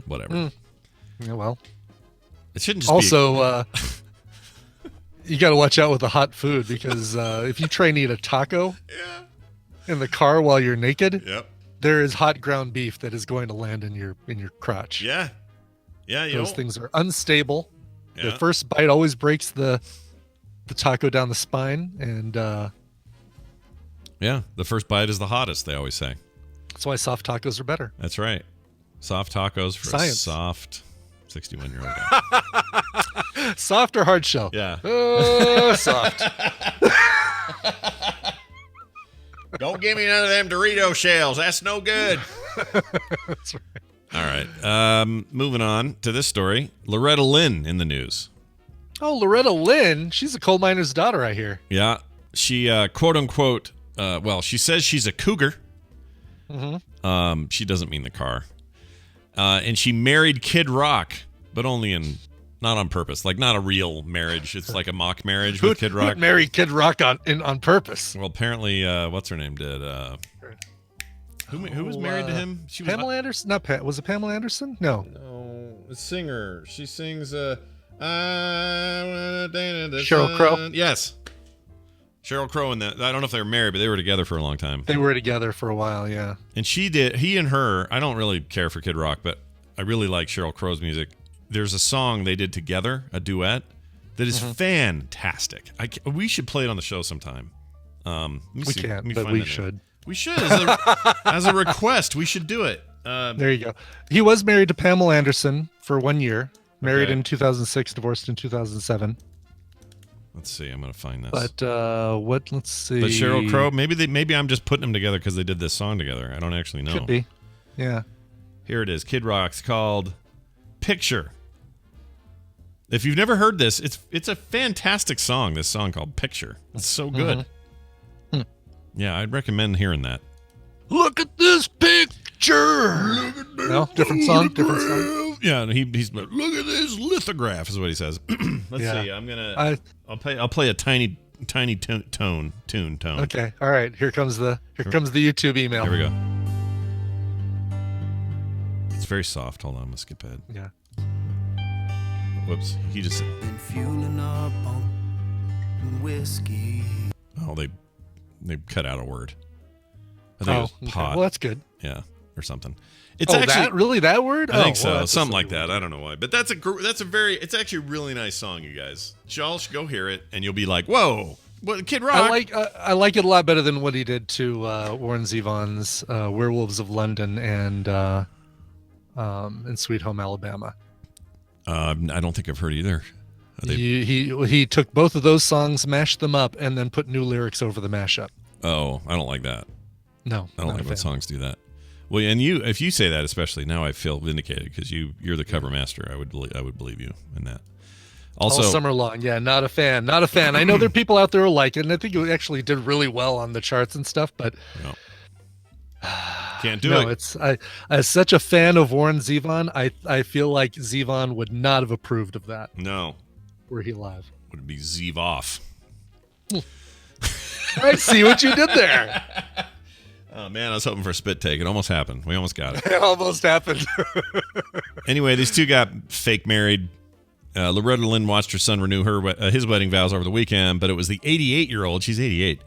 whatever. Yeah, well, it shouldn't just also, you got to watch out with the hot food because if you try and eat a taco in the car while you're naked, there is hot ground beef that is going to land in your crotch. Yeah. Those things are unstable. Yeah. The first bite always breaks the taco down the spine, and the first bite is the hottest, they always say. That's why soft tacos are better. That's right. Soft tacos for a soft 61-year-old guy. Soft or hard shell? Yeah. Soft. Don't give me none of them Dorito shells. That's no good. That's right. All right. Moving on to this story. Loretta Lynn in the news. Oh, Loretta Lynn. She's a coal miner's daughter, I hear. Yeah. She, quote unquote, she says she's a cougar. Mm-hmm. She doesn't mean the car. And she married Kid Rock, but only not on purpose. Like, not a real marriage. It's like a mock marriage with Kid Rock. Who'd marry Kid Rock on purpose? Well, apparently, what's her name did? Who was married to him? She was Pamela Anderson? Not Pat. Was it Pamela Anderson? No. No, a singer. She sings. Sheryl Crow? Yes. Sheryl Crow and that. I don't know if they were married, but they were together for a long time. They were together for a while, yeah. And he and her, I don't really care for Kid Rock, but I really like Sheryl Crow's music. There's a song they did together, a duet, that is fantastic. We should play it on the show sometime. We can't, but we should. We should. As a request, we should do it. There you go. He was married to Pamela Anderson for 1 year. Married in 2006, divorced in 2007. Let's see. I'm going to find this. But let's see. But Sheryl Crow, maybe I'm just putting them together because they did this song together. I don't actually know. Could be. Yeah. Here it is. Kid Rock's called Picture. If you've never heard this, it's a fantastic song, this song called Picture. It's so good. Yeah, I'd recommend hearing that. Look at this picture. No, different song. Yeah, he's look at this lithograph is what he says. Let's see. I'll play a tiny tune. Okay. All right. Here comes the YouTube email. Here we go. It's very soft. Hold on, I'm gonna skip ahead. Yeah. Whoops. He just been fueling up on whiskey. Oh, they cut out a word. I think it was pot. Well, that's good. Yeah, or something. It's that word? I think so. Something like that. I don't know why, but it's actually a really nice song, you guys. Y'all should go hear it, and you'll be like, "Whoa, what Kid Rock?" I like it a lot better than what he did to Warren Zevon's "Werewolves of London" and "Sweet Home Alabama." I don't think I've heard either. He took both of those songs, mashed them up, and then put new lyrics over the mashup. Oh, I don't like that. No, I don't like when songs do that. Well, and if you say that, especially now, I feel vindicated because you're the cover master. I would believe you in that. Also, all summer long, yeah, not a fan. I know there are people out there who like it, and I think it actually did really well on the charts and stuff. But no. Can't do it. As such a fan of Warren Zevon, I feel like Zevon would not have approved of that. No, were he live? Would it be Zev off? I see what you did there. Oh, man, I was hoping for a spit take. It almost happened. We almost got it. It almost happened. Anyway, these two got fake married. Loretta Lynn watched her son renew his wedding vows over the weekend, but it was the 88-year-old, she's 88,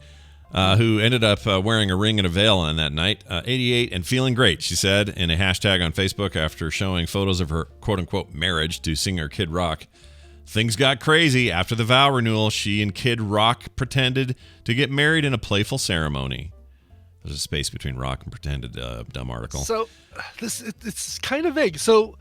who ended up wearing a ring and a veil on that night. 88 and feeling great, she said, in a hashtag on Facebook after showing photos of her quote-unquote marriage to singer Kid Rock. Things got crazy. After the vow renewal, she and Kid Rock pretended to get married in a playful ceremony. There's a space between rock and pretended dumb article. So it's kind of vague. So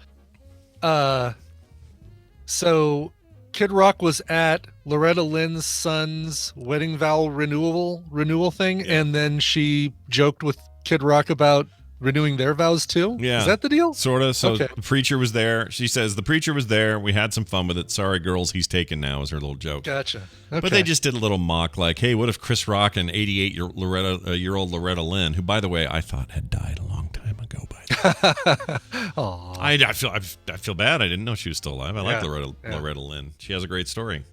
Kid Rock was at Loretta Lynn's son's wedding vow renewal thing, and then she joked with Kid Rock about renewing their vows too? Yeah. Is that the deal? Sort of. So okay. The preacher was there. She says, the preacher was there. We had some fun with it. Sorry, girls, he's taken now, is her little joke. Gotcha. Okay. But they just did a little mock, like, hey, what if Chris Rock and 88-year-old Loretta Lynn, who, by the way, I thought had died a long time ago, by the way. I feel bad. I didn't know she was still alive. I like Loretta Lynn. She has a great story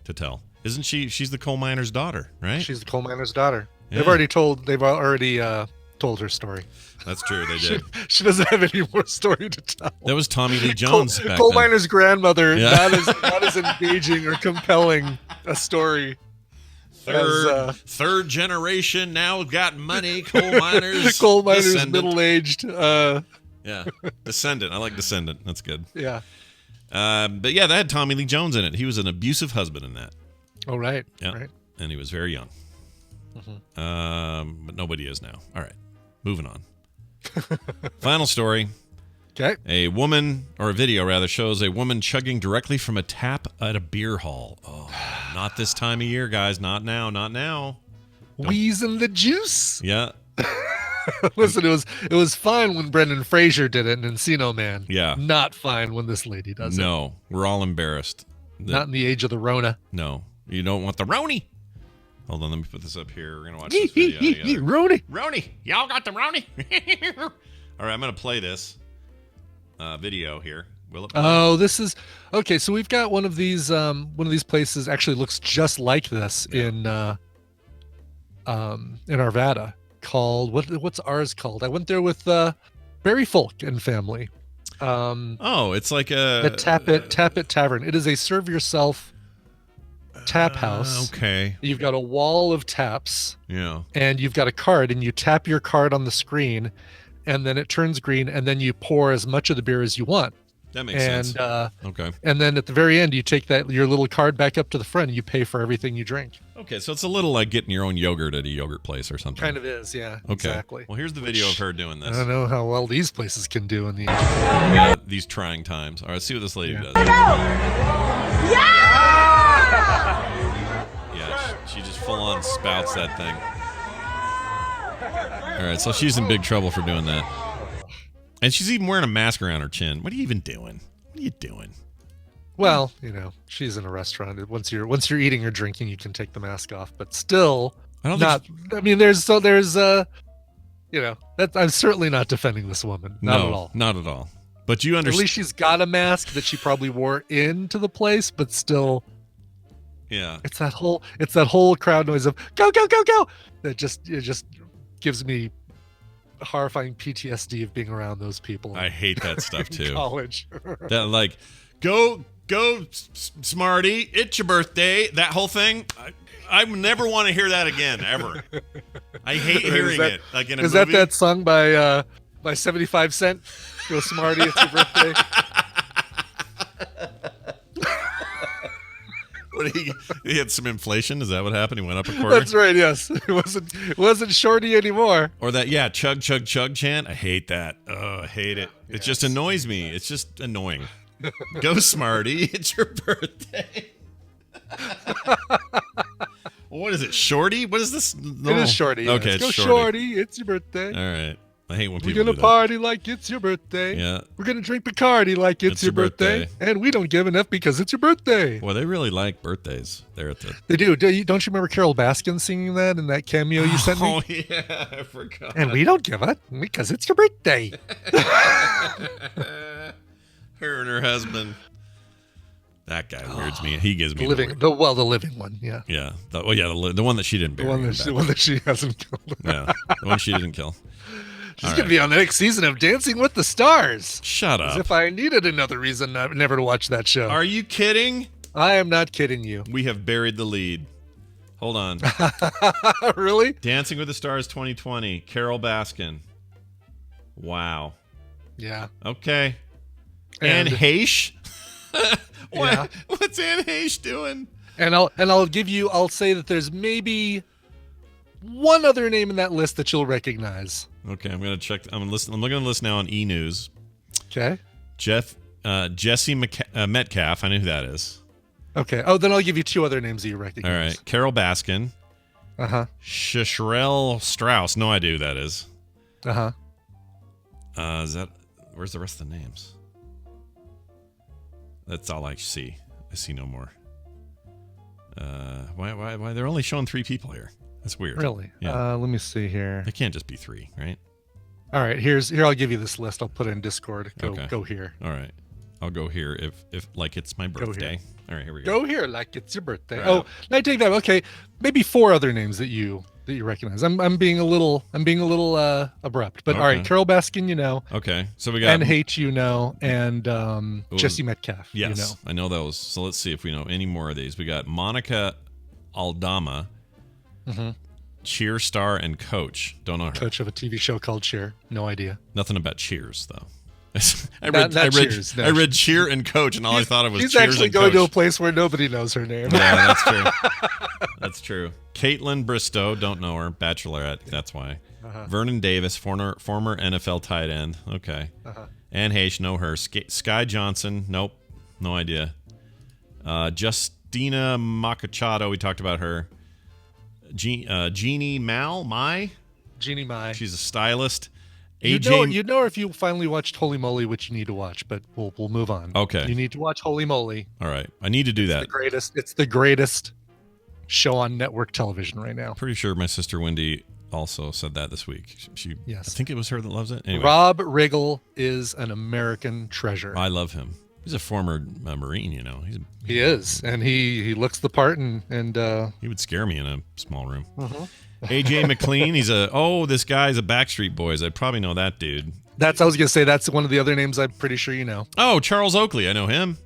to tell. Isn't she? She's the coal miner's daughter, right? She's the coal miner's daughter. Yeah. They've already told her story. That's true. They did. She doesn't have any more story to tell. That was Tommy Lee Jones. Coal miner's grandmother. Yeah. Not as engaging or compelling a story. Third generation now got money. Coal miners. Coal miners, middle aged. Yeah, Descendant. I like Descendant. That's good. Yeah. But yeah, that had Tommy Lee Jones in it. He was an abusive husband in that. Oh right. Yeah. Right. And he was very young. But nobody is now. All right, moving on. Final story. Okay. A video rather, shows a woman chugging directly from a tap at a beer hall. Oh, not this time of year, guys. Not now. Not now. Wheezing the juice. Yeah. Listen, it was fine when Brendan Fraser did it in Encino Man. Yeah. Not fine when this lady does it. No, we're all embarrassed. Not in the age of the Rona. No, you don't want the Roni. Hold on, let me put this up here. We're going to watch this video together. Roni. Roni. Y'all got the Roni? All right, I'm going to play this. video here. Will it? Oh, this is okay. So we've got one of these places actually looks just like this in Arvada, called what's ours called? I went there with Barry Folk and family. It's like a Tap It Tavern. It is a serve yourself tap house. Okay. You've got a wall of taps. Yeah. And you've got a card, and you tap your card on the screen, and then it turns green, and then you pour as much of the beer as you want. That makes sense. Okay. And then at the very end, you take your little card back up to the front, and you pay for everything you drink. Okay, so it's a little like getting your own yogurt at a yogurt place or something. Kind of is, yeah. Okay. Exactly. Well, here's the video of her doing this. I don't know how well these places can do in the these trying times. All right, let's see what this lady does. Yeah, she just full on spouts that thing. All right, so she's in big trouble for doing that. And she's even wearing a mask around her chin. What are you even doing? What are you doing? Well, she's in a restaurant. Once you're eating or drinking, you can take the mask off. But still, I'm certainly not defending this woman. Not at all. Not at all. But you understand. At least she's got a mask that she probably wore into the place, but still. Yeah. It's that whole crowd noise of go, go, go, go. It just gives me horrifying PTSD of being around those people. I hate that stuff too. College. That like, go, Smarty, it's your birthday. That whole thing. I never want to hear that again, ever. I hate hearing it. Like in a movie. Is that song by 75 Cent? Go Smarty, it's your birthday. What he had some inflation. Is that what happened? He went up a quarter. That's right. Yes, it wasn't Shorty anymore. Or that chug chug chug chant. I hate that. Oh, I hate it. It just annoys me. It's just annoying. Go Smarty, it's your birthday. What is it? Shorty? What is this? No. It is Shorty. Okay, yes. it's Go Shorty, it's your birthday. All right. I hate when We're people gonna do party like it's your birthday. Yeah. We're gonna drink Bacardi like it's your birthday. And we don't give enough because it's your birthday. Well, they really like birthdays. They're at the. They do. Don't you remember Carol Baskin singing that in that cameo you sent me? Oh yeah, I forgot. And we don't give it because it's your birthday. Her and her husband. That guy weirds me. He gives me the living one. Yeah. Yeah. The one that she didn't bury. The one that she hasn't killed. Yeah. The one she didn't kill. She's going to be on the next season of Dancing with the Stars. Shut up. As if I needed another reason never to watch that show. Are you kidding? I am not kidding you. We have buried the lead. Hold on. Really? Dancing with the Stars 2020. Carol Baskin. Wow. Yeah. Okay. Anne Heche? Yeah. What's Anne Heche doing? And I'll say that there's maybe one other name in that list that you'll recognize. Okay, I'm gonna check. I'm looking at the list now on E! News. Okay. Jesse Metcalf. I know who that is. Okay. Oh, then I'll give you two other names that you recognize. All right. Carol Baskin. Shishrell Strauss. No idea who that is. Where's the rest of the names? That's all I see. I see no more. Why they're only showing 3 people here? That's weird. Really? Yeah. Let me see here. It can't just be 3, right? All right. Here I'll give you this list. I'll put it in Discord. Go here. All right. I'll go here if like it's my birthday. All right, here we go. Go here like it's your birthday. Right. Oh, I take that. Okay, maybe 4 other names that you recognize. I'm being a little abrupt, but okay. All right. Carol Baskin, you know. Okay, so we got Anne Heche, you know, and Jesse Metcalf. Yes, you know. I know those. So let's see if we know any more of these. We got Monica Aldama, Cheer star and coach. Don't know her. Coach of a TV show called Cheer. No idea. Nothing about Cheers though. I read Cheer and Coach, and all I thought of was He's Cheers actually and going Coach. to a place where nobody knows her name. Yeah, that's true. That's true. Caitlin Bristow, don't know her. Bachelorette, that's why. Vernon Davis, former NFL tight end. Okay. Anne Heche, know her. Sky Johnson, nope, no idea. Justina Machado, we talked about her. Jeannie Mai. Jeannie Mai. She's a stylist. You'd know her if you finally watched Holy Moly, which you need to watch, but we'll move on. Okay. You need to watch Holy Moly. All right. I need to do that. It's the greatest show on network television right now. Pretty sure my sister Wendy also said that this week. She Yes. I think it was her that loves it. Anyway, Rob Riggle is an American treasure. I love him. He's a former Marine, He is, and he looks the part, and he would scare me in a small room. AJ McLean, this guy's a Backstreet Boys. I'd probably know that dude. I was gonna say that's one of the other names I'm pretty sure you know. Oh, Charles Oakley, I know him.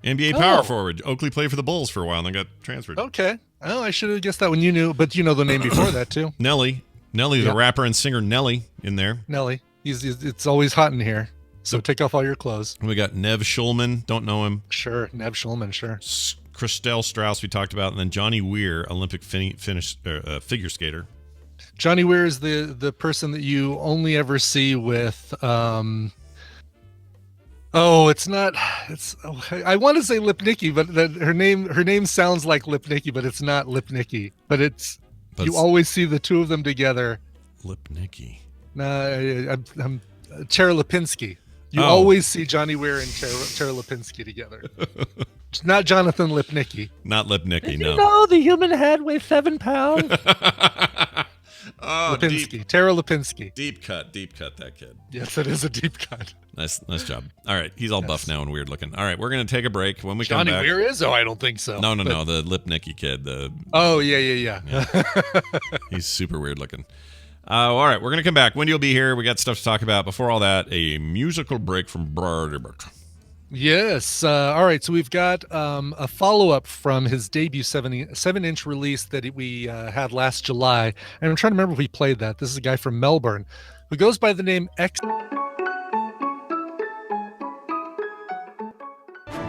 NBA power forward. Oakley played for the Bulls for a while and then got transferred. Okay. Oh, I should have guessed that one. You knew, but you know the name before that too. Nelly, the rapper and singer Nelly in there. Nelly. It's always hot in here, so take off all your clothes. We got Nev Schulman. Don't know him. Sure, Nev Schulman. Sure. Christelle Strauss we talked about, and then Johnny Weir, Olympic figure skater. Johnny Weir is the person that you only ever see with I want to say Lipnicki, but her name sounds like Lipnicki, but it's not Lipnicki. But you always see the two of them together. Lipnicki. I'm Tara Lipinski. You always see Johnny Weir and Tara Lipinski together. It's not Jonathan Lipnicki. Not Lipnicki, no. You know the human head weighs 7 pounds. Lipinski. Tara Lipinski. Deep cut, that kid. Yes, it is a deep cut. Nice job. All right, he's all buff now and weird looking. All right, we're gonna take a break. When we come back, Johnny Weir is? Oh, I don't think so. No, the Lipnicki kid. Yeah. He's super weird looking. All right, we're gonna come back. Wendy will be here. We got stuff to talk about. Before all that, a musical break from Bradbert. Yes. All right. So we've got a follow-up from his debut 7-inch release that we had last July. And I'm trying to remember if we played that. This is a guy from Melbourne who goes by the name X.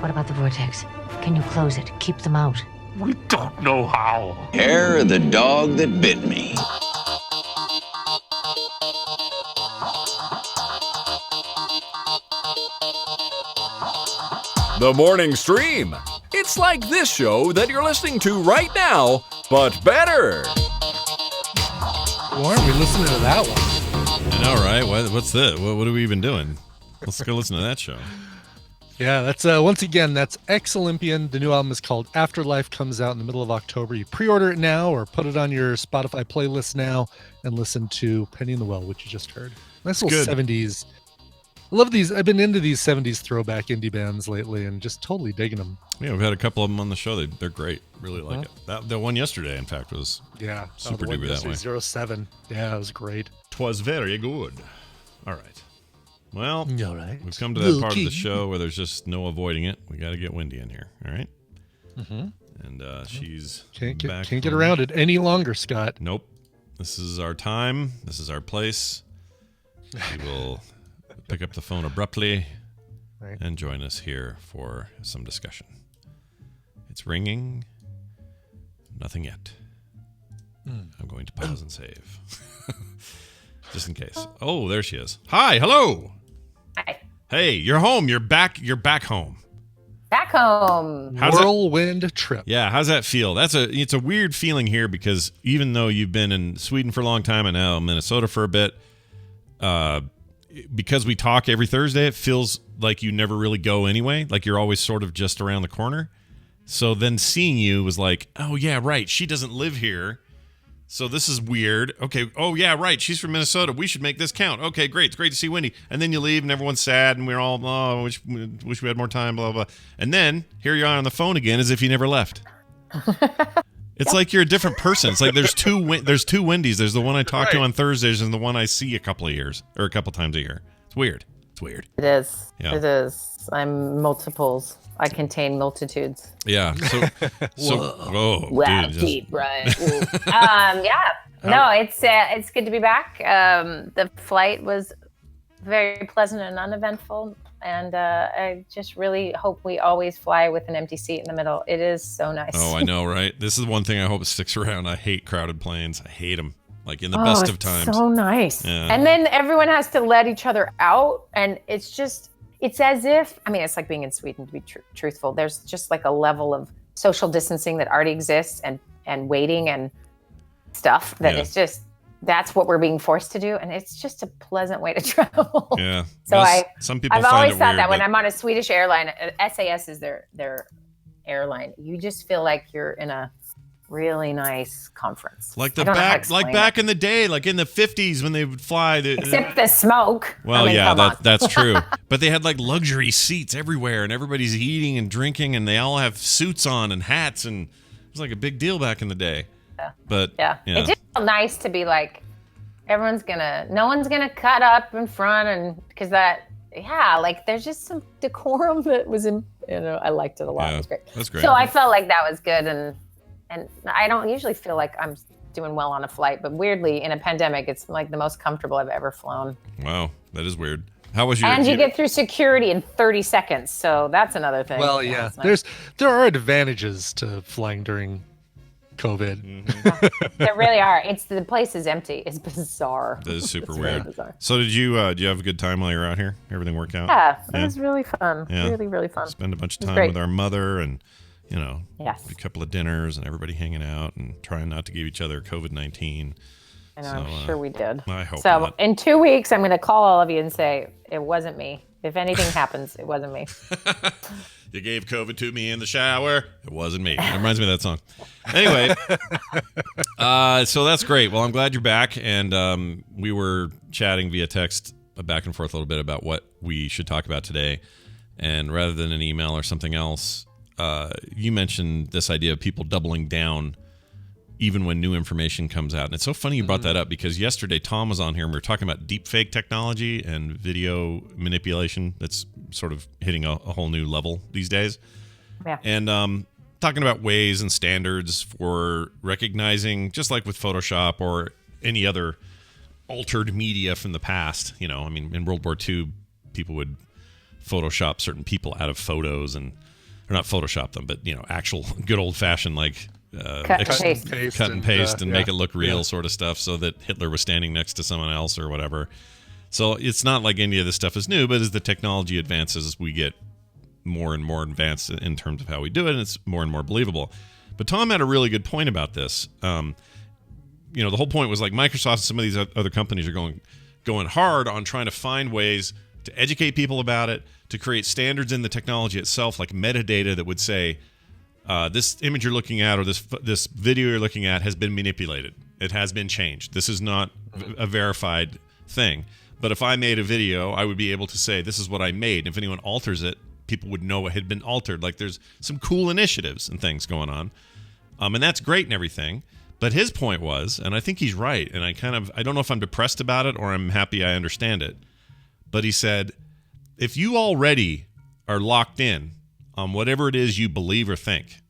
What about the vortex? Can you close it? Keep them out? We don't know how. Hair of the dog that bit me. The morning stream. It's like this show that you're listening to right now, but better. Why aren't we listening to that one? I know, right? What's this? What are we even doing? Let's go listen to that show. Yeah, that's once again, that's Exolympian. The new album is called Afterlife, comes out in the middle of October. You pre-order it now or put it on your Spotify playlist now and listen to Penny in the Well, which you just heard. Nice little 70s. I love these. I've been into these 70s throwback indie bands lately and just totally digging them. Yeah, we've had a couple of them on the show. They're great. Really like it. The one yesterday, in fact, was super duper that way. 07. Yeah, it was great. 'Twas very good. All right. Well, all right. We've come to that part of the show where there's just no avoiding it. We got to get Wendy in here. All right. Mm-hmm. And she's can't get around it any longer, Scott. Nope. This is our time. This is our place. We will pick up the phone abruptly and join us here for some discussion. It's ringing. Nothing yet. I'm going to pause and save. Just in case. Oh, there she is. Hi, hello. Hi. Hey, you're home. You're back home. Back home. Whirlwind trip. Yeah, how's that feel? It's a weird feeling here because even though you've been in Sweden for a long time and now Minnesota for a bit, because we talk every Thursday, it feels like you never really go anyway. Like you're always sort of just around the corner. So then seeing you was like, oh yeah, right. She doesn't live here. So this is weird. Okay. Oh yeah, right. She's from Minnesota. We should make this count. Okay, great. It's great to see Wendy. And then you leave and everyone's sad and we're all, wish we had more time, blah, blah, blah. And then here you are on the phone again as if you never left. It's like you're a different person. It's like there's two Wendy's. There's the one I talk to on Thursdays and the one I see a couple times a year. It's weird. It is. Yeah. It is. I'm multiples. I contain multitudes. Yeah. So wow, dude, deep, right? Yeah. No, it's good to be back. The flight was very pleasant and uneventful. And I just really hope we always fly with an empty seat in the middle. It is so nice. Oh, I know, right? This is one thing I hope sticks around. I hate crowded planes. I hate them. Like in the best of times. So nice. Yeah. And then everyone has to let each other out. And it's as if, it's like being in Sweden, to be truthful. There's just like a level of social distancing that already exists and waiting and stuff that it's just, that's what we're being forced to do. And it's just a pleasant way to travel. Yeah. So some people I've find always it thought weird, that when I'm on a Swedish airline, SAS is their airline. You just feel like you're in a really nice conference. Like I don't know how to explain back it. in the day, like in the 50s when they would fly. Except the smoke. Well, I mean, yeah, come on. that's true. But they had like luxury seats everywhere, and everybody's eating and drinking, and they all have suits on and hats, and it was like a big deal back in the day. Yeah. But yeah, it just felt nice to be like, no one's gonna cut up in front, and because like there's just some decorum that was in, I liked it a lot. Yeah, it was great. that's great. So I felt like that was good, and I don't usually feel like I'm doing well on a flight, but weirdly in a pandemic, it's like the most comfortable I've ever flown. Wow, that is weird. How was your? And you get through security in 30 seconds, so that's another thing. Well, yeah, nice. There are advantages to flying during COVID. Mm-hmm. There really are. The place is empty. It's bizarre. That is super It's weird. really bizarre. So did you have a good time while you were out here? Everything worked out? Yeah, it was really fun. Yeah. Really, really fun. Spend a bunch of It was time great. with our mother, and Yes. a couple of dinners, and everybody hanging out and trying not to give each other COVID-19. I know, I'm sure we did. I hope so not. in 2 weeks, I'm going to call all of you and say, it wasn't me. If anything happens, it wasn't me. You gave COVID to me in the shower. It wasn't me. It reminds me of that song. Anyway, so that's great. Well, I'm glad you're back. And we were chatting via text back and forth a little bit about what we should talk about today. And rather than an email or something else, you mentioned this idea of people doubling down even when new information comes out. And it's so funny you brought that up, because yesterday Tom was on here and we were talking about deep fake technology and video manipulation that's sort of hitting a whole new level these days. Yeah. And talking about ways and standards for recognizing, just like with Photoshop or any other altered media from the past. I mean, in World War II, people would Photoshop certain people out of photos, or not Photoshop them, but actual good old fashioned like Cut and paste and make it look real sort of stuff, so that Hitler was standing next to someone else or whatever. So it's not like any of this stuff is new, but as the technology advances, we get more and more advanced in terms of how we do it, and it's more and more believable. But Tom had a really good point about this. The whole point was like Microsoft and some of these other companies are going hard on trying to find ways to educate people about it, to create standards in the technology itself, like metadata that would say, this image you're looking at or this video you're looking at has been manipulated. It has been changed. This is not a verified thing. But if I made a video, I would be able to say, this is what I made. And if anyone alters it, people would know it had been altered. Like, there's some cool initiatives and things going on. And that's great and everything. But his point was, and I think he's right, and I don't know if I'm depressed about it or I'm happy I understand it. But he said, if you already are locked in on whatever it is you believe or think,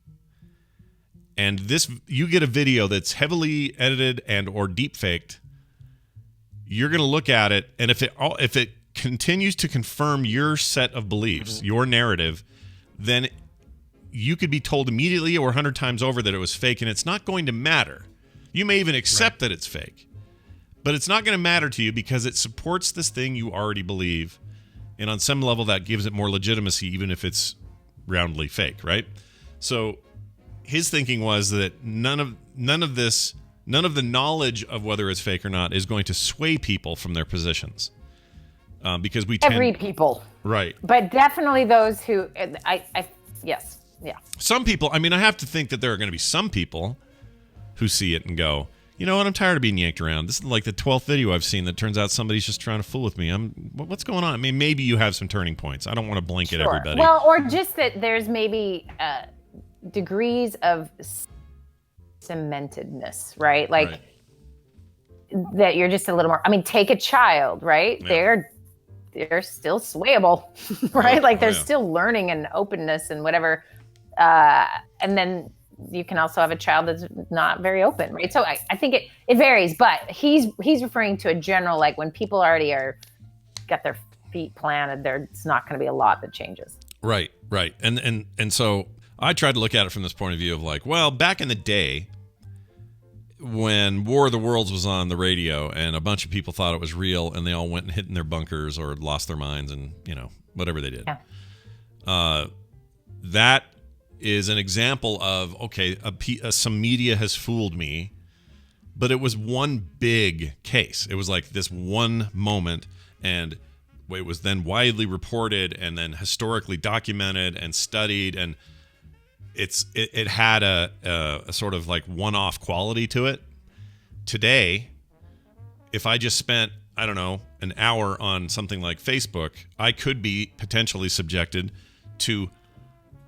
and you get a video that's heavily edited and or deep faked, you're going to look at it, and if it continues to confirm your set of beliefs, your narrative, then you could be told immediately or 100 times over that it was fake, and it's not going to matter. You may even accept that it's fake, but it's not going to matter to you because it supports this thing you already believe, and on some level that gives it more legitimacy, even if it's roundly fake, right? So his thinking was that none of the knowledge of whether it's fake or not is going to sway people from their positions, because we Every people, right? But definitely those who yes, yeah. Some people. I mean, I have to think that there are going to be some people who see it and go, you know what? I'm tired of being yanked around. This is like the 12th video I've seen that turns out somebody's just trying to fool with me. What's going on? I mean, maybe you have some turning points. I don't want to blanket everybody. Well, or just that there's maybe degrees of cementedness, right? Like that you're just a little more. I mean, take a child, right? Yeah. They're still swayable, right? Like there's still learning and openness and whatever. And then you can also have a child that's not very open, right? So I think it varies, but he's referring to a general, like when people already got their feet planted, it's not going to be a lot that changes. Right. And so I tried to look at it from this point of view of like, well, back in the day when War of the Worlds was on the radio and a bunch of people thought it was real and they all went and hid in their bunkers or lost their minds and, whatever they did. Yeah. That is an example of, okay, some media has fooled me, but it was one big case. It was like this one moment, and it was then widely reported and then historically documented and studied, and it had a sort of like one-off quality to it. Today, if I just spent, I don't know, an hour on something like Facebook, I could be potentially subjected to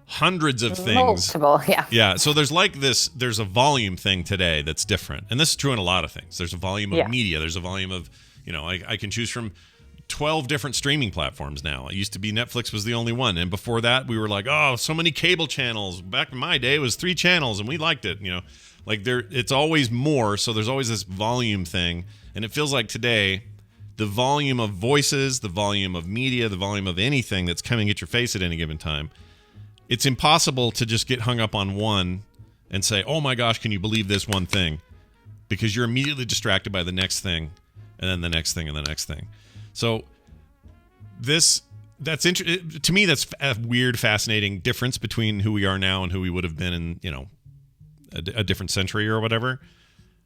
hundreds of things. Multiple, yeah. Yeah, so there's a volume thing today that's different. And this is true in a lot of things. There's a volume of media. There's a volume of, I can choose from 12 different streaming platforms now. It used to be Netflix was the only one. And before that, we were like, oh, so many cable channels. Back in my day, it was 3 channels, and we liked it, Like it's always more, so there's always this volume thing. And it feels like today, the volume of voices, the volume of media, the volume of anything that's coming at your face at any given time, it's impossible to just get hung up on one and say, oh my gosh, can you believe this one thing? Because you're immediately distracted by the next thing, and then the next thing, and the next thing. So that's interesting. To me, that's a weird, fascinating difference between who we are now and who we would have been in, a different century or whatever.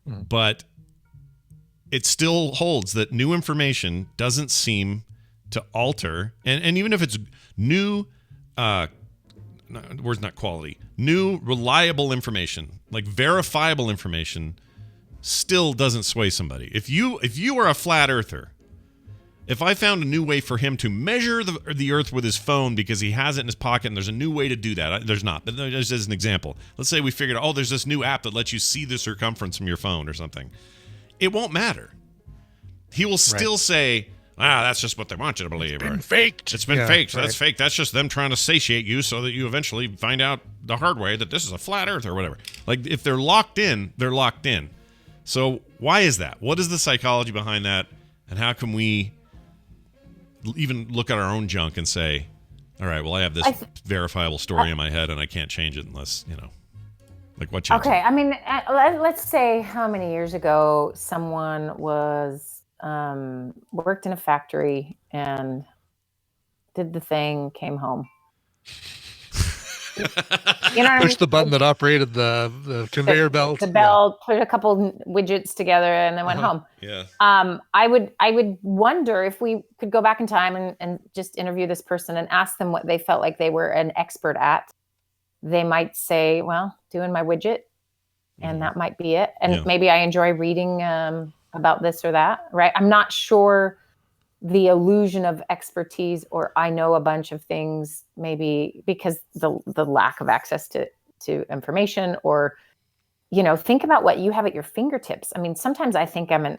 But it still holds that new information doesn't seem to alter. And even if it's new, word's not quality, new, reliable information, like verifiable information, still doesn't sway somebody. If you are a flat earther, if I found a new way for him to measure the Earth with his phone because he has it in his pocket and there's a new way to do that, there's not. But just as an example, let's say we figured out, there's this new app that lets you see the circumference from your phone or something. It won't matter. He will still say, that's just what they want you to believe. It's been faked. It's been faked. Right. That's fake. That's just them trying to satiate you so that you eventually find out the hard way that this is a flat Earth or whatever. Like, if they're locked in, they're locked in. So why is that? What is the psychology behind that? And how can we even look at our own junk and say, all right, well, I have this verifiable story in my head and I can't change it unless, like what changes? Okay, I mean, let's say how many years ago someone was worked in a factory and did the thing, came home. Push the button that operated the conveyor belt. The belt, put a couple widgets together, and then went home. Yeah. I would wonder if we could go back in time and just interview this person and ask them what they felt like they were an expert at. They might say, well, doing my widget, and that might be it. And maybe I enjoy reading about this or that, right? I'm not sure the illusion of expertise, or I know a bunch of things, maybe because the lack of access to information, or, think about what you have at your fingertips. I mean, sometimes I think I'm an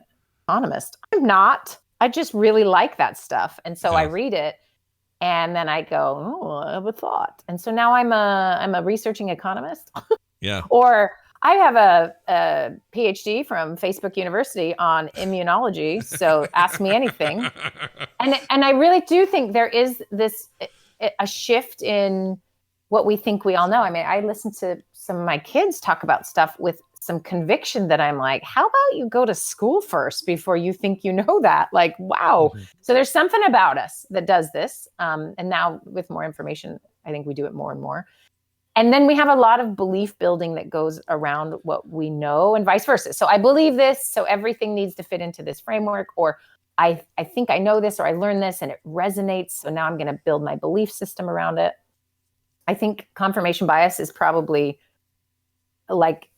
economist. I'm not. I just really like that stuff. And so I read it and then I go, oh, I have a thought. And so now I'm a researching economist. Yeah. Or I have a PhD from Facebook University on immunology, so ask me anything. And I really do think there is a shift in what we think we all know. I mean, I listen to some of my kids talk about stuff with some conviction that I'm like, how about you go to school first before you think you know that? Like, wow. Mm-hmm. So there's something about us that does this. And now with more information, I think we do it more and more. And then we have a lot of belief building that goes around what we know and vice versa. So I believe this, so everything needs to fit into this framework, or I think I know this, or I learned this and it resonates. So now I'm going to build my belief system around it. I think confirmation bias is probably like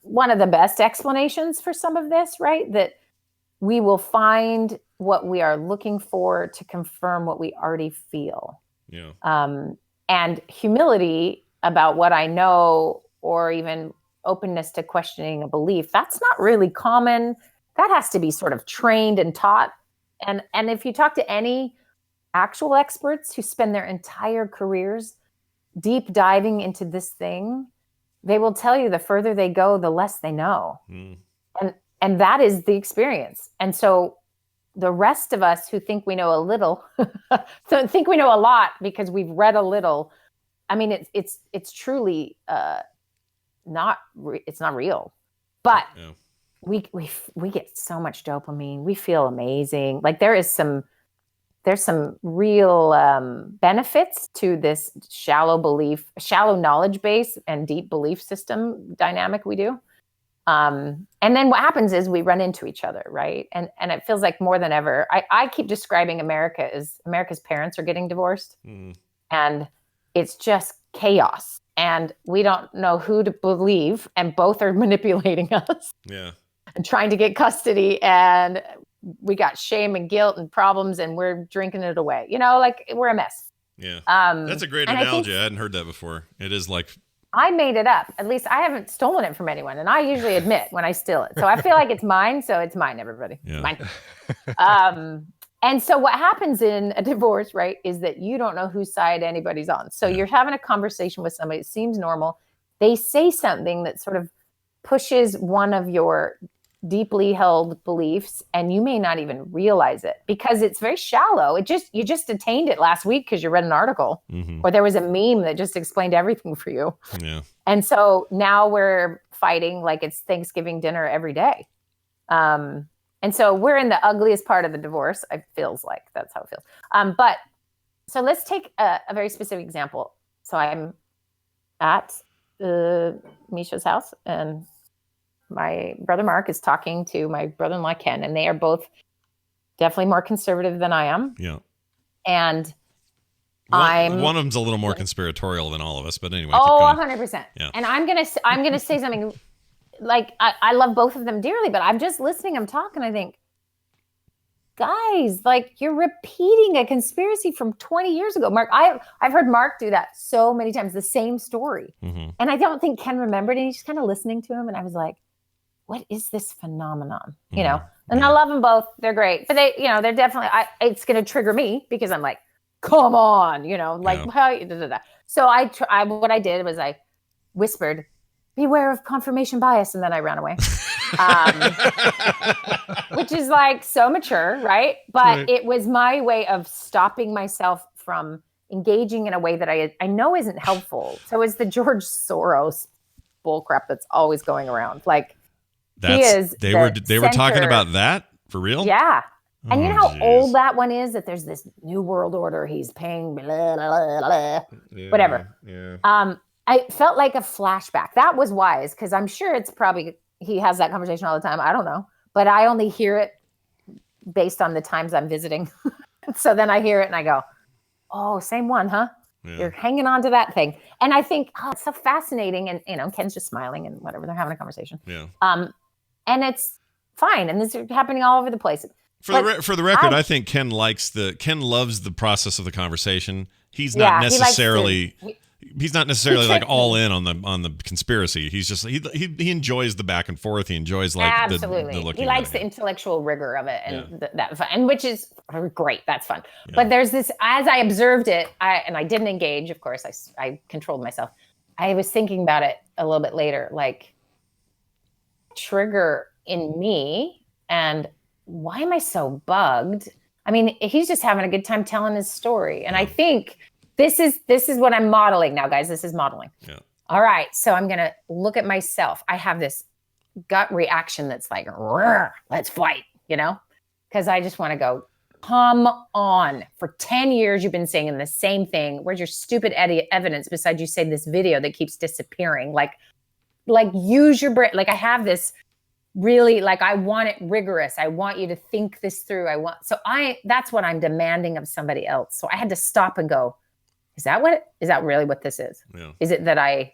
one of the best explanations for some of this, right? That we will find what we are looking for to confirm what we already feel. Yeah. And humility about what I know, or even openness to questioning a belief, that's not really common. That has to be sort of trained and taught. And if you talk to any actual experts who spend their entire careers deep diving into this thing, they will tell you the further they go, the less they know. And that is the experience. And so the rest of us who think we know a little, think we know a lot because we've read a little. I mean, it's truly not real, but we get so much dopamine. We feel amazing. Like there's some real benefits to this shallow knowledge base and deep belief system dynamic we do. And then what happens is we run into each other, right? And it feels like more than ever, I keep describing America as America's parents are getting divorced. And it's just chaos. and we don't know who to believe, and both are manipulating us. Yeah. And trying to get custody, and we got shame and guilt and problems, and we're drinking it away. You know, like we're a mess. Yeah. That's a great analogy. I hadn't heard that before. It is like, I made it up. At least I haven't stolen it from anyone, and I usually admit when I steal it. So I feel like it's mine. So it's mine, everybody. Yeah. Mine. And so what happens in a divorce, right, is that you don't know whose side anybody's on. So you're having a conversation with somebody. It seems normal. They say something that sort of pushes one of your deeply held beliefs, and you may not even realize it because it's very shallow. You just attained it last week because you read an article or there was a meme that just explained everything for you. Yeah. And so now we're fighting like it's Thanksgiving dinner every day. And so we're in the ugliest part of the divorce. It feels like that's how it feels. But so let's take a very specific example. So I'm at Misha's house, and my brother Mark is talking to my brother-in-law Ken, and they are both definitely more conservative than I am. Yeah. And one of them's a little more conspiratorial than all of us, but anyway. Oh, 100%. Yeah. And I'm gonna say something. Like I love both of them dearly, but I'm just listening. I'm talking. I think, guys, like you're repeating a conspiracy from 20 years ago. Mark, I've heard Mark do that so many times, the same story. And I don't think Ken remembered, and he's just kind of listening to him. And I was like, what is this phenomenon? You know, and I love them both. They're great, but they're definitely, it's going to trigger me because I'm like, come on, how, So what I did was I whispered, beware of confirmation bias. And then I ran away, which is like so mature. Right. But It was my way of stopping myself from engaging in a way that I know isn't helpful. So it's the George Soros bullcrap that's always going around. Like, they were talking about that for real. Yeah. And you know how old that one is, that there's this new world order. He's paying blah, blah, blah, blah, whatever. Yeah. I felt like a flashback. That was wise, because I'm sure it's probably, he has that conversation all the time. I don't know. But I only hear it based on the times I'm visiting. So then I hear it and I go, oh, same one, huh? Yeah. You're hanging on to that thing. And I think, oh, it's so fascinating. And, Ken's just smiling and whatever. They're having a conversation. Yeah. And it's fine. And this is happening all over the place. For the record, I think Ken loves the process of the conversation. He's not necessarily... He's not necessarily like all in on the conspiracy. He's just he enjoys the back and forth. He enjoys like absolutely. The looking. He likes the intellectual rigor of it, and and which is great. That's fun. Yeah. But there's this, as I observed it, I didn't engage. Of course, I controlled myself. I was thinking about it a little bit later, like trigger in me, and why am I so bugged? I mean, he's just having a good time telling his story, and I think. This is what I'm modeling now, guys. This is modeling. Yeah. All right. So I'm going to look at myself. I have this gut reaction that's like, let's fight, because I just want to go, come on. For 10 years, you've been saying the same thing. Where's your stupid evidence besides you say this video that keeps disappearing? Like use your brain. Like I have this really, like, I want it rigorous. I want you to think this through. That's what I'm demanding of somebody else. So I had to stop and go, is that really what this is? Yeah. Is it that I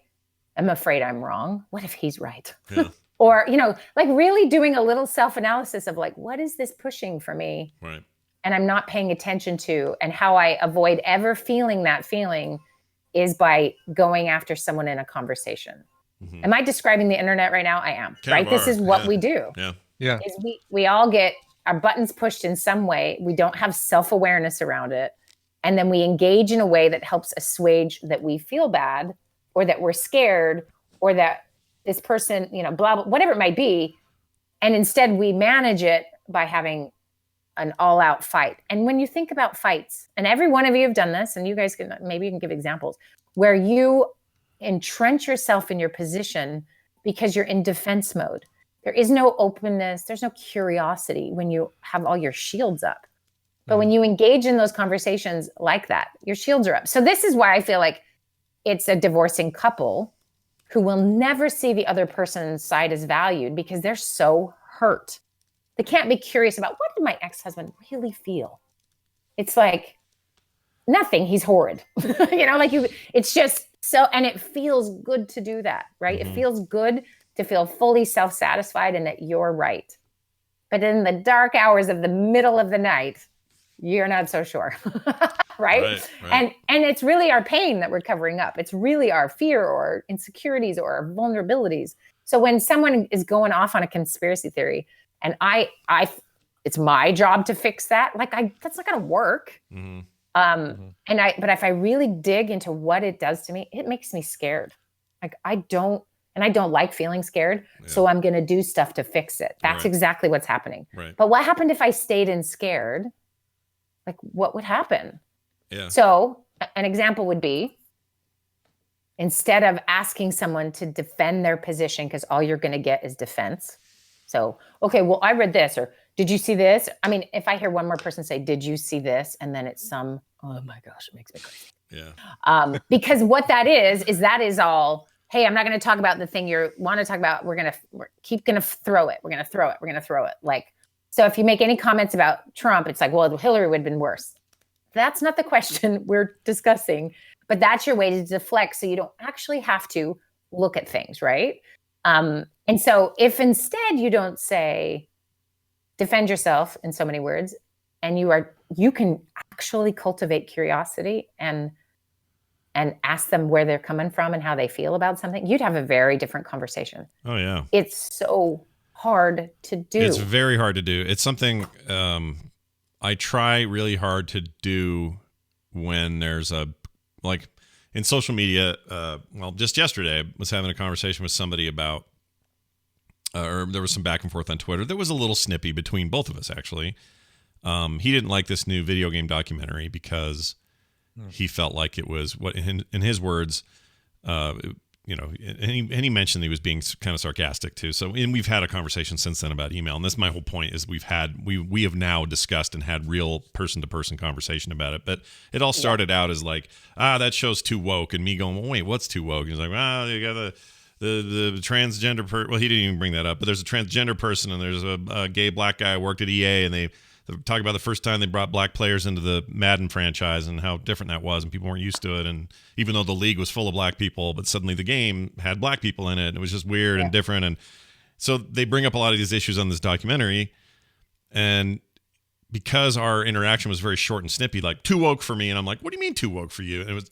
am afraid I'm wrong? What if he's right? Yeah. Or, like really doing a little self-analysis of like, what is this pushing for me? Right. And I'm not paying attention to, and how I avoid ever feeling that feeling is by going after someone in a conversation. Mm-hmm. Am I describing the internet right now? I am. Right? This is what we do. Yeah. Yeah. Is we all get our buttons pushed in some way. We don't have self-awareness around it. And then we engage in a way that helps assuage that we feel bad, or that we're scared, or that this person, blah, blah, whatever it might be. And instead we manage it by having an all-out fight. And when you think about fights, and every one of you have done this, and you guys maybe you can give examples, where you entrench yourself in your position because you're in defense mode. There is no openness. There's no curiosity when you have all your shields up. But when you engage in those conversations like that, your shields are up. So this is why I feel like it's a divorcing couple who will never see the other person's side as valued because they're so hurt. They can't be curious about, what did my ex-husband really feel? It's like nothing. He's horrid. It's just So, and it feels good to do that, right? It feels good to feel fully self-satisfied and that you're right. But in the dark hours of the middle of the night, you're not so sure, right? And it's really our pain that we're covering up. It's really our fear or insecurities or our vulnerabilities. So when someone is going off on a conspiracy theory, and it's my job to fix that, that's not going to work. But if I really dig into what it does to me, it makes me scared. Like I don't like feeling scared. Yeah. So I'm going to do stuff to fix it. That's exactly what's happening. Right. But what happened if I stayed in scared? Like what would happen? Yeah. So an example would be, instead of asking someone to defend their position, because all you're going to get is defense. So, okay, well, I read this, or did you see this? I mean, if I hear one more person say, did you see this? And then it's oh my gosh, it makes me crazy. Yeah. Because what that is all, hey, I'm not going to talk about the thing you want to talk about. We're going to throw it. We're going to throw it. We're going to throw it. Like, so if you make any comments about Trump, it's like, well, Hillary would have been worse. That's not the question we're discussing, but that's your way to deflect. So you don't actually have to look at things, right? And so if instead you don't say, defend yourself in so many words, and you can actually cultivate curiosity and ask them where they're coming from and how they feel about something, you'd have a very different conversation. Oh yeah. It's so hard to do. It's very hard to do. It's something I try really hard to do when there's in social media. Just yesterday I was having a conversation with somebody about, or there was some back and forth on Twitter. There was a little snippy between both of us, actually. He didn't like this new video game documentary because he felt like it was, what in his words, and he mentioned he was being kind of sarcastic too. So, and we've had a conversation since then about email. And this, my whole point is we have now discussed and had real person-to-person conversation about it. But it all started out as like, that show's too woke. And me going, well, wait, what's too woke? And he's like, you got the transgender well, he didn't even bring that up, but there's a transgender person and there's a gay black guy who worked at EA, and they talk about the first time they brought black players into the Madden franchise and how different that was, and people weren't used to it. And even though the league was full of black people, but suddenly the game had black people in it, and it was just weird and different. And so they bring up a lot of these issues on this documentary, and because our interaction was very short and snippy, like too woke for me, and I'm like, what do you mean too woke for you? And it was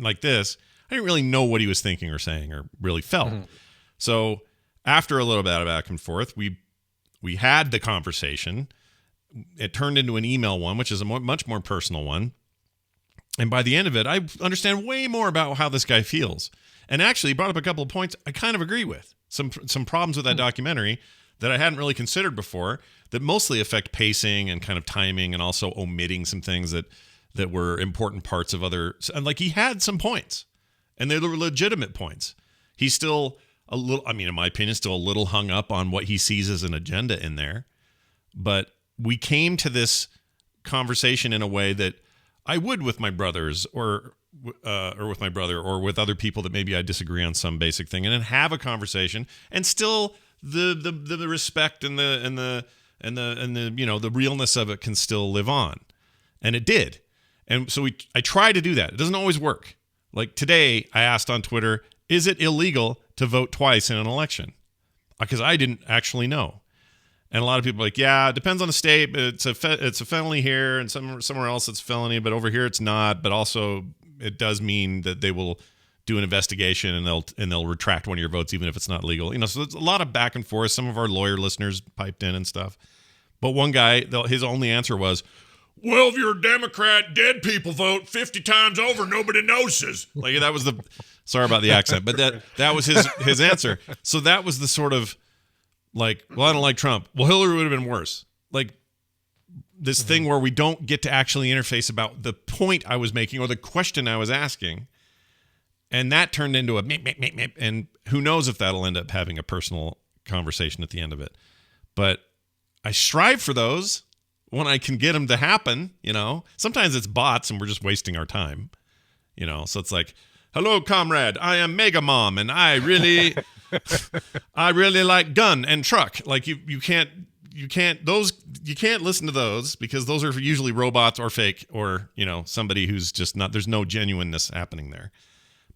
like this. I didn't really know what he was thinking or saying or really felt. So after a little bit of back and forth, we had the conversation. It turned into an email one, which is a much more personal one. And by the end of it, I understand way more about how this guy feels. And actually, he brought up a couple of points I kind of agree with. Some problems with that documentary that I hadn't really considered before, that mostly affect pacing and kind of timing, and also omitting some things that were important parts of other. And like, he had some points, and they were legitimate points. He's still a little, I mean, in my opinion, still a little hung up on what he sees as an agenda in there. But we came to this conversation in a way that I would with my brothers, or with my brother, or with other people that maybe I disagree on some basic thing, and then have a conversation, and still the respect and the the realness of it can still live on, and it did. And so I try to do that. It doesn't always work. Like today, I asked on Twitter, is it illegal to vote twice in an election? Because I didn't actually know. And a lot of people are like, yeah, it depends on the state. But it's a felony here, and somewhere else it's felony, but over here it's not. But also, it does mean that they will do an investigation, and they'll retract one of your votes even if it's not legal. So there's a lot of back and forth. Some of our lawyer listeners piped in and stuff. But one guy, his only answer was, well, if you're a Democrat, dead people vote 50 times over, nobody notices. Like, that was sorry about the accent, but that was his answer. So that was the sort of, like, well, I don't like Trump. Well, Hillary would have been worse. Like, this thing where we don't get to actually interface about the point I was making or the question I was asking. And that turned into a meep, meep, meep, meep. And who knows if that'll end up having a personal conversation at the end of it. But I strive for those when I can get them to happen. Sometimes it's bots and we're just wasting our time. So it's like, hello, comrade, I am Mega Mom, and I really like gun and truck. Like, you can't listen to those, because those are usually robots or fake, or somebody who's just not, there's no genuineness happening there.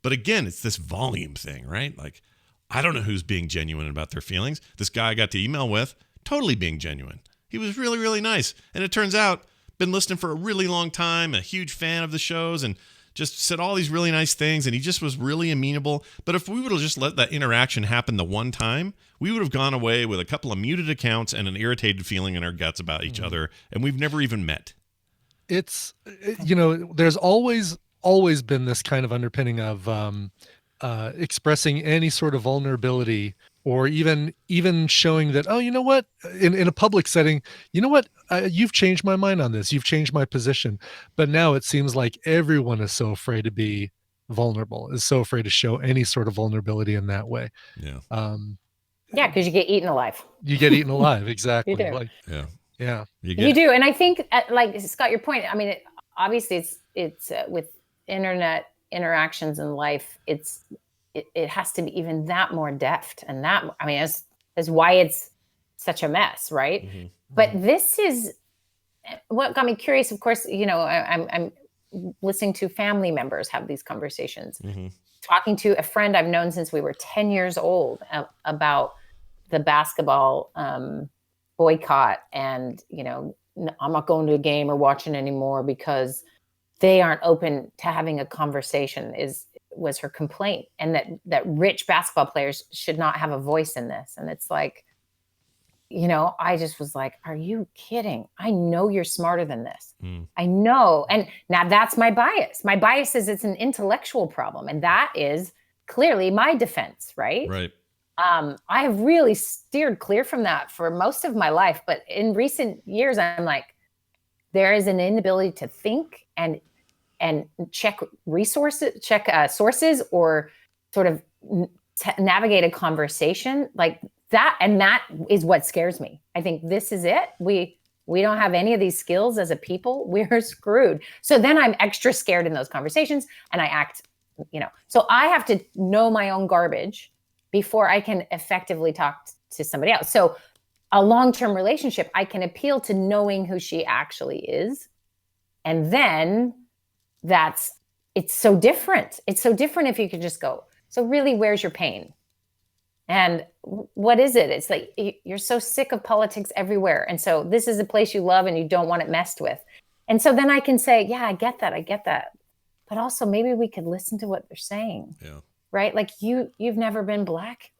But again, it's this volume thing, right? Like, I don't know who's being genuine about their feelings. This guy I got to email with, totally being genuine. He was really, really nice. And it turns out, been listening for a really long time, a huge fan of the shows, and just said all these really nice things. And he just was really amenable. But if we would have just let that interaction happen the one time, we would have gone away with a couple of muted accounts and an irritated feeling in our guts about each other. And we've never even met. It's, there's always been this kind of underpinning of expressing any sort of vulnerability, or even showing that, oh, you know what, in a public setting, you know what, you've changed my mind on this, you've changed my position. But now it seems like everyone is so afraid to be vulnerable, is so afraid to show any sort of vulnerability in that way. Yeah. Yeah, because you get eaten alive. You get eaten alive, exactly. You do. Like, yeah. You do, and I think, like Scott, your point. I mean, obviously, it's with internet interactions in life, it has to be even that more deft, and that, I mean, is why it's such a mess, right? Mm-hmm. But this is what got me curious. Of course, I'm listening to family members have these conversations, talking to a friend I've known since we were 10 years old about the basketball boycott, and I'm not going to a game or watching anymore because they aren't open to having a conversation, was her complaint, and that rich basketball players should not have a voice in this. And it's like, I just was like, are you kidding? I know you're smarter than this. I know. And now that's my bias. My bias is it's an intellectual problem, and that is clearly my defense, right? Right. I have really steered clear from that for most of my life, but in recent years, I'm like, there is an inability to think and check resources, sources, or sort of navigate a conversation like that. And that is what scares me. I think this is it. We don't have any of these skills as a people. We're screwed. So then I'm extra scared in those conversations, and I act, so I have to know my own garbage before I can effectively talk to somebody else. So a long-term relationship, I can appeal to knowing who she actually is. And then it's so different. It's so different if you could just go, so really, where's your pain? And what is it? It's like, you're so sick of politics everywhere. And so this is a place you love and you don't want it messed with. And so then I can say, yeah, I get that. But also maybe we could listen to what they're saying. Yeah. Right? Like you've never been black.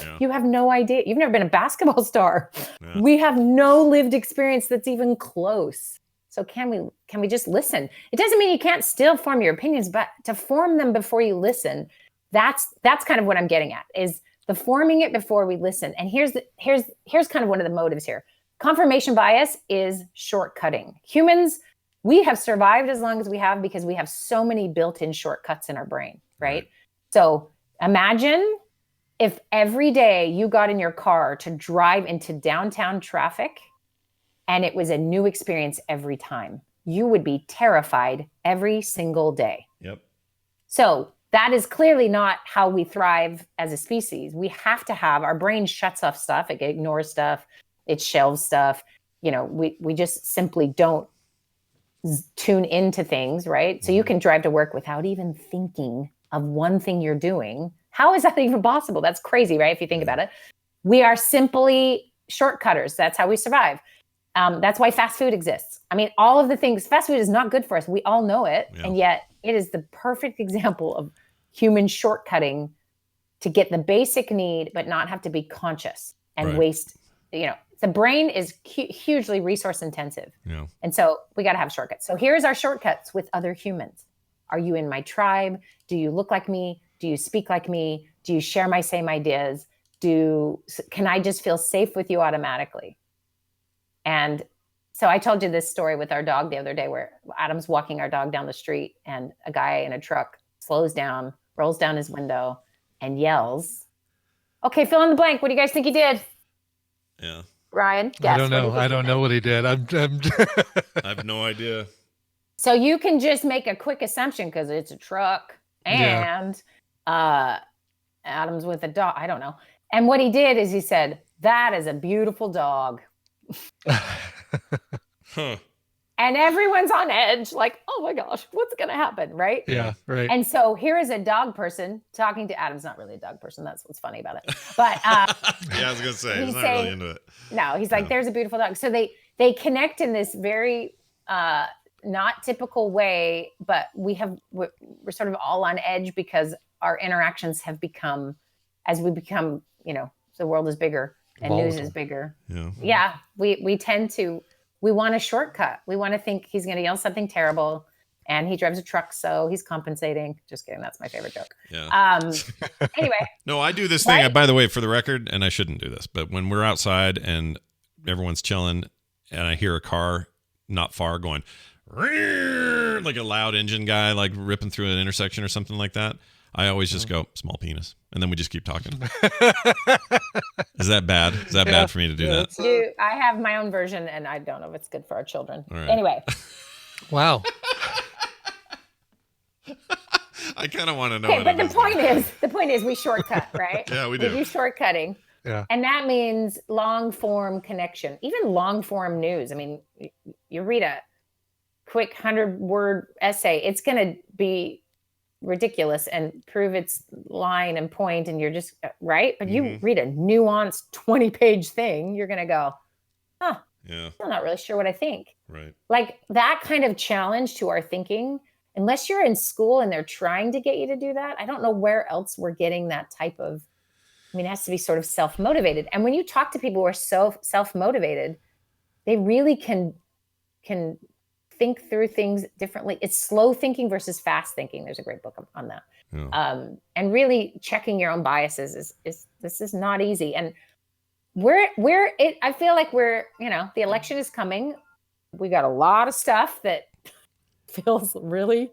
Yeah. You have no idea. You've never been a basketball star. Yeah. We have no lived experience that's even close. So can we just listen? It doesn't mean you can't still form your opinions, but to form them before you listen, that's kind of what I'm getting at, is the forming it before we listen. And here's kind of one of the motives here. Confirmation bias is shortcutting. Humans, we have survived as long as we have because we have so many built-in shortcuts in our brain, right? So imagine if every day you got in your car to drive into downtown traffic and it was a new experience every time. You would be terrified every single day. Yep. So that is clearly not how we thrive as a species. We have to have, our brain shuts off stuff. It ignores stuff. It shelves stuff. We just simply don't tune into things, right? So you can drive to work without even thinking of one thing you're doing. How is that even possible? That's crazy, right? If you think about it. We are simply shortcutters. That's how we survive. That's why fast food exists. I mean, all of the things, fast food is not good for us. We all know it. Yeah. And yet it is the perfect example of human shortcutting to get the basic need, but not have to be conscious and waste, the brain is hugely resource intensive. Yeah. And so we got to have shortcuts. So here's our shortcuts with other humans. Are you in my tribe? Do you look like me? Do you speak like me? Do you share my same ideas? Can I just feel safe with you automatically? And so I told you this story with our dog the other day where Adam's walking our dog down the street and a guy in a truck slows down, rolls down his window and yells, okay, fill in the blank. What do you guys think he did? Yeah. Ryan, guess. I don't know. I don't know what he did. I'm I have no idea. So you can just make a quick assumption because it's a truck and Adam's with a dog. I don't know. And what he did is he said, that is a beautiful dog. Huh. And everyone's on edge, like, oh my gosh, what's going to happen, right? Yeah, right. And so here is a dog person talking to Adam's not really a dog person. That's what's funny about it. But yeah, I was going to say, he's not saying, really into it. No, he's like, there's a beautiful dog. So they connect in this very not typical way, but we're sort of all on edge because our interactions have become, as we become, the world is bigger and news is bigger. Yeah, we tend to, we want a shortcut. We want to think he's going to yell something terrible and he drives a truck, so he's compensating. Just kidding. That's my favorite joke. Yeah. Anyway. No, I do this thing, by the way, for the record, and I shouldn't do this, but when we're outside and everyone's chilling and I hear a car not far going, like a loud engine guy, like ripping through an intersection or something like that, I always just go, small penis. And then we just keep talking. Is that bad? Is that bad for me to do that? I have my own version, and I don't know if it's good for our children. Right. Anyway. Wow. I kind of want to know. Okay, but the point is we shortcut, right? Yeah, we do. We do shortcutting. Yeah. And that means long form connection, even long form news. I mean, you read a quick 100-word essay, it's going to be ridiculous and prove its line and point, and you're just right. But you read a nuanced 20-page thing, you're going to go, yeah, I'm not really sure what I think. Right. Like that kind of challenge to our thinking, unless you're in school and they're trying to get you to do that, I don't know where else we're getting that type of, it has to be sort of self-motivated. And when you talk to people who are so self-motivated, they really can think through things differently. It's slow thinking versus fast thinking. There's a great book on that. Yeah. And really checking your own biases is this is not easy. And I feel like the election is coming. We got a lot of stuff that feels really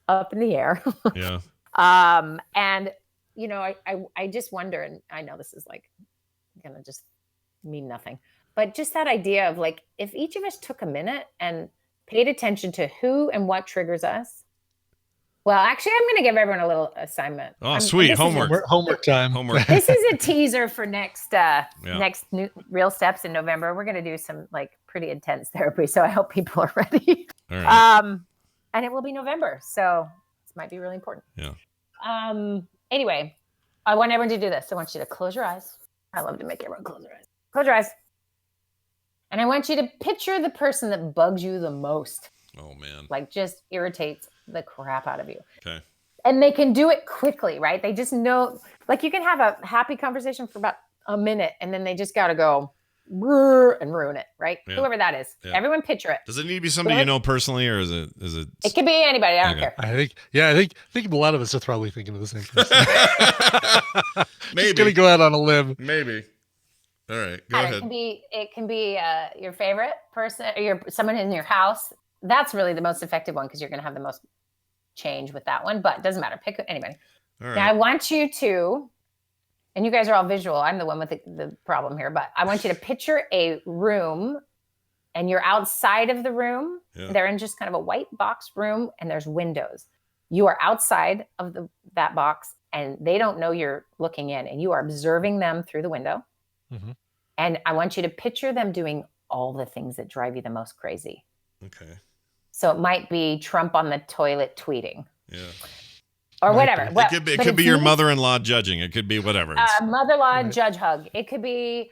up in the air. Yeah. And I just wonder, and I know this is like gonna just mean nothing, but just that idea of like, if each of us took a minute and paid attention to who and what triggers us. Well, actually, I'm going to give everyone a little assignment. Oh, sweet. Homework time. Homework. This is a teaser for next new Real Steps in November. We're going to do some like pretty intense therapy. So I hope people are ready. All right. And it will be November. So this might be really important. Yeah. Anyway, I want everyone to do this. I want you to close your eyes. I love to make everyone close their eyes. Close your eyes. And I want you to picture the person that bugs you the most. Oh, man. Like just irritates the crap out of you. Okay. And they can do it quickly, right? They just know, like you can have a happy conversation for about a minute and then they just got to go and ruin it, right? Yeah. Whoever that is. Yeah. Everyone picture it. Does it need to be somebody you know personally, or is it? It could be anybody. I don't care. I think a lot of us are probably thinking of the same person. Maybe. Just gonna go out on a limb. Maybe. All right, go ahead. It can be your favorite person, or someone in your house. That's really the most effective one because you're going to have the most change with that one. But it doesn't matter. Pick anybody. All right. Now I want you to, and you guys are all visual. I'm the one with the problem here, but I want you to picture a room, and you're outside of the room. Yeah. They're in just kind of a white box room, and there's windows. You are outside of that box, and they don't know you're looking in, and you are observing them through the window. Mm-hmm. And I want you to picture them doing all the things that drive you the most crazy. Okay. So it might be Trump on the toilet tweeting. Yeah. Or whatever. Well, it could be your mother-in-law judging. It could be whatever. Mother-in-law judge hug. It could be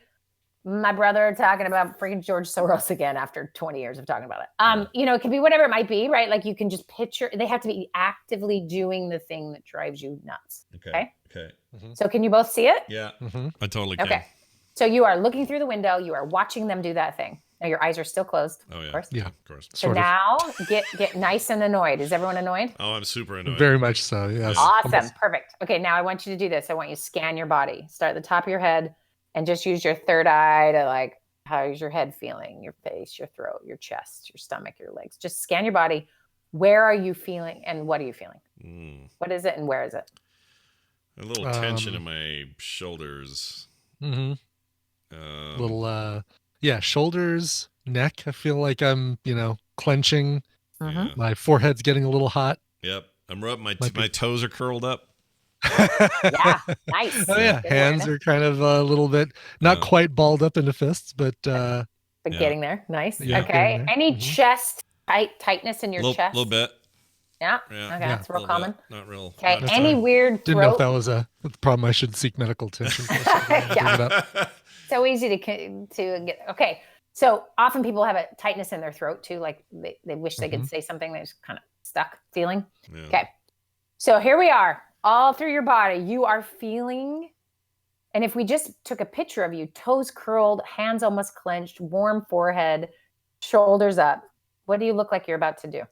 my brother talking about freaking George Soros again after 20 years of talking about it. It could be whatever it might be, right? Like you can just picture, they have to be actively doing the thing that drives you nuts. Okay. Mm-hmm. So can you both see it? Yeah. Mm-hmm. I totally can. Okay. So you are looking through the window. You are watching them do that thing. Now your eyes are still closed. Oh, yeah. Of course. Yeah. Of course. So now get nice and annoyed. Is everyone annoyed? Oh, I'm super annoyed. Very much so, yes. Awesome. Perfect. Okay, now I want you to do this. I want you to scan your body. Start at the top of your head and just use your third eye to like, how's your head feeling? Your face, your throat, your chest, your stomach, your legs. Just scan your body. Where are you feeling and what are you feeling? What is it and where is it? A little tension in my shoulders. Mm-hmm. Shoulders, neck. I feel like I'm, clenching. Mm-hmm. My forehead's getting a little hot. Yep. I'm rubbing my toes are curled up. Yeah, nice. Oh yeah, hands are kind of a little bit, not quite balled up into fists, but but getting there. Nice. Yeah, okay. there. Any chest tightness in your chest? A little bit. Yeah. Yeah. Okay, that's real common. Bit. Not real. Okay. Not Any weird Didn't know if throat? that was a problem I should seek medical attention for. So Yeah. bring it up. So easy to get. Okay. So often people have a tightness in their throat too. Like they wish they could say something. They're just kind of stuck feeling. Yeah. Okay. So here we are, all through your body. You are feeling. And if we just took a picture of you, toes curled, hands almost clenched, warm forehead, shoulders up, what do you look like you're about to do?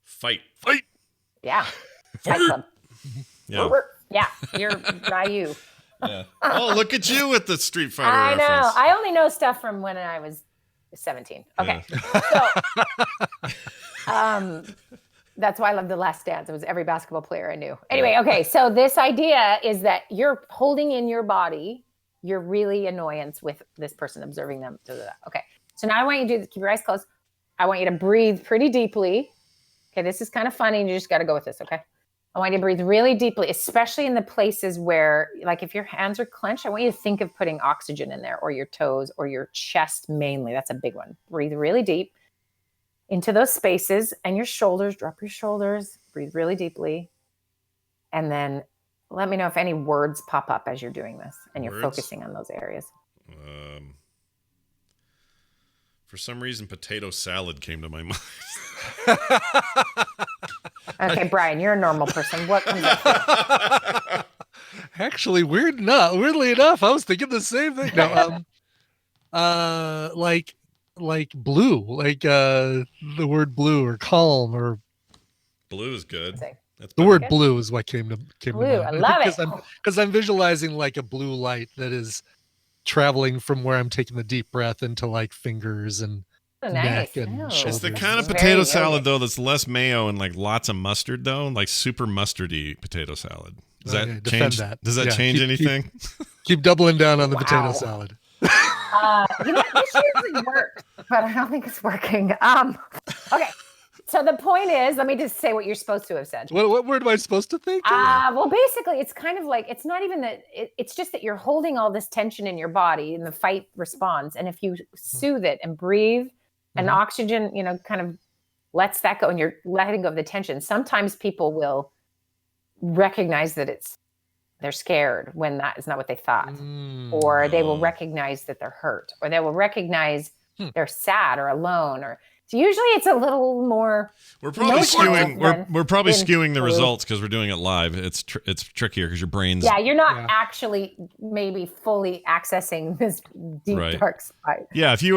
Fight. Yeah. Fight. Fight Club. Yeah. Yeah. You're Ryu. Yeah. Oh, look at you with the Street Fighter I know. reference. I only know stuff from when I was 17. Okay. So, that's why I love The Last Dance. It was every basketball player I knew. Anyway, okay. So this idea is that you're holding in your body your really annoyance with this person, observing them. Okay. So now I want you to keep your eyes closed. I want you to breathe pretty deeply. Okay. This is kind of funny and you just got to go with this. Okay. I want you to breathe really deeply, especially in the places where, like if your hands are clenched, I want you to think of putting oxygen in there, or your toes or your chest mainly. That's a big one. Breathe really deep into those spaces, and your shoulders, drop your shoulders, breathe really deeply. And then let me know if any words pop up as you're doing this and you're focusing on those areas. For some reason, potato salad came to my mind. Okay, Brian, you're a normal person. What comes up? Actually, weirdly enough, I was thinking the same thing. No, like blue, like the word blue or calm or Blue is good. That's the word good. blue is what came to Blue, mind. I love it. Because I'm visualizing like a blue light that is traveling from where I'm taking the deep breath into like fingers and neck and shoulders. It's the kind of Very potato salad yogic. though that's less mayo and like lots of mustard though, like super mustardy potato salad. Does Okay, that defend change? that. Does that Yeah, change anything? Keep doubling down on the potato Wow. salad. This usually works, but I don't think it's working. Okay. So the point is, let me just say what you're supposed to have said. What word am I supposed to think? Well, basically, it's kind of like, it's not even that, it's just that you're holding all this tension in your body and the fight responds. And if you soothe it and breathe and oxygen, kind of lets that go and you're letting go of the tension, sometimes people will recognize that they're scared when that is not what they thought. Or they will recognize that they're hurt, or they will recognize they're sad or alone, or so usually it's a little more. We're probably skewing. We're probably skewing the blue. results because we're doing it live. It's trickier because your brain's. Yeah, you're not actually maybe fully accessing this deep dark spot. Yeah, if we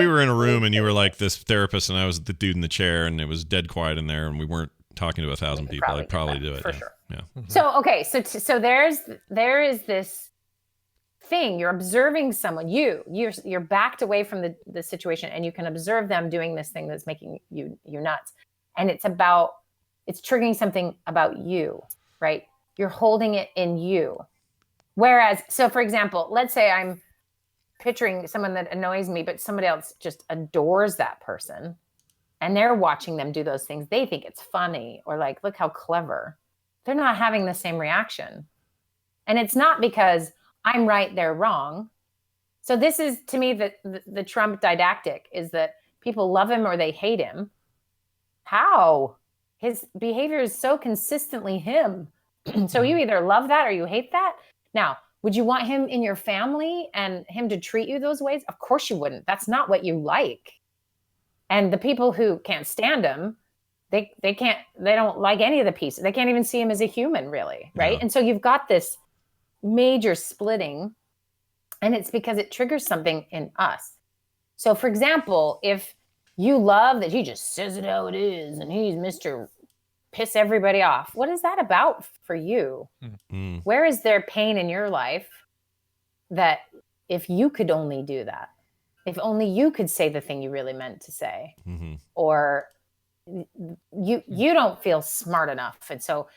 were in a room and you were like this therapist and I was the dude in the chair and it was dead quiet in there and we weren't talking to 1,000 people, I'd probably do it for yeah. sure. Yeah. So okay, so there is this thing. You're observing someone. You're backed away from the situation, and you can observe them doing this thing that's making you nuts. And it's triggering something about you, right? You're holding it in you. Whereas, so for example, let's say I'm picturing someone that annoys me, but somebody else just adores that person, and they're watching them do those things. They think it's funny, or like, look how clever. They're not having the same reaction. And it's not because I'm right, they're wrong. So this is, to me, the Trump didactic is that people love him or they hate him. How? His behavior is so consistently him. So you either love that or you hate that. Now, would you want him in your family and him to treat you those ways? Of course you wouldn't. That's not what you like. And the people who can't stand him, they don't like any of the pieces. They can't even see him as a human, really, right? Yeah. And so you've got this major splitting, and it's because it triggers something in us. So for example, if you love that he just says it how it is and he's Mr. Piss everybody off, what is that about for you? Where is there pain in your life that if you could only do that, if only you could say the thing you really meant to say, or you don't feel smart enough, and so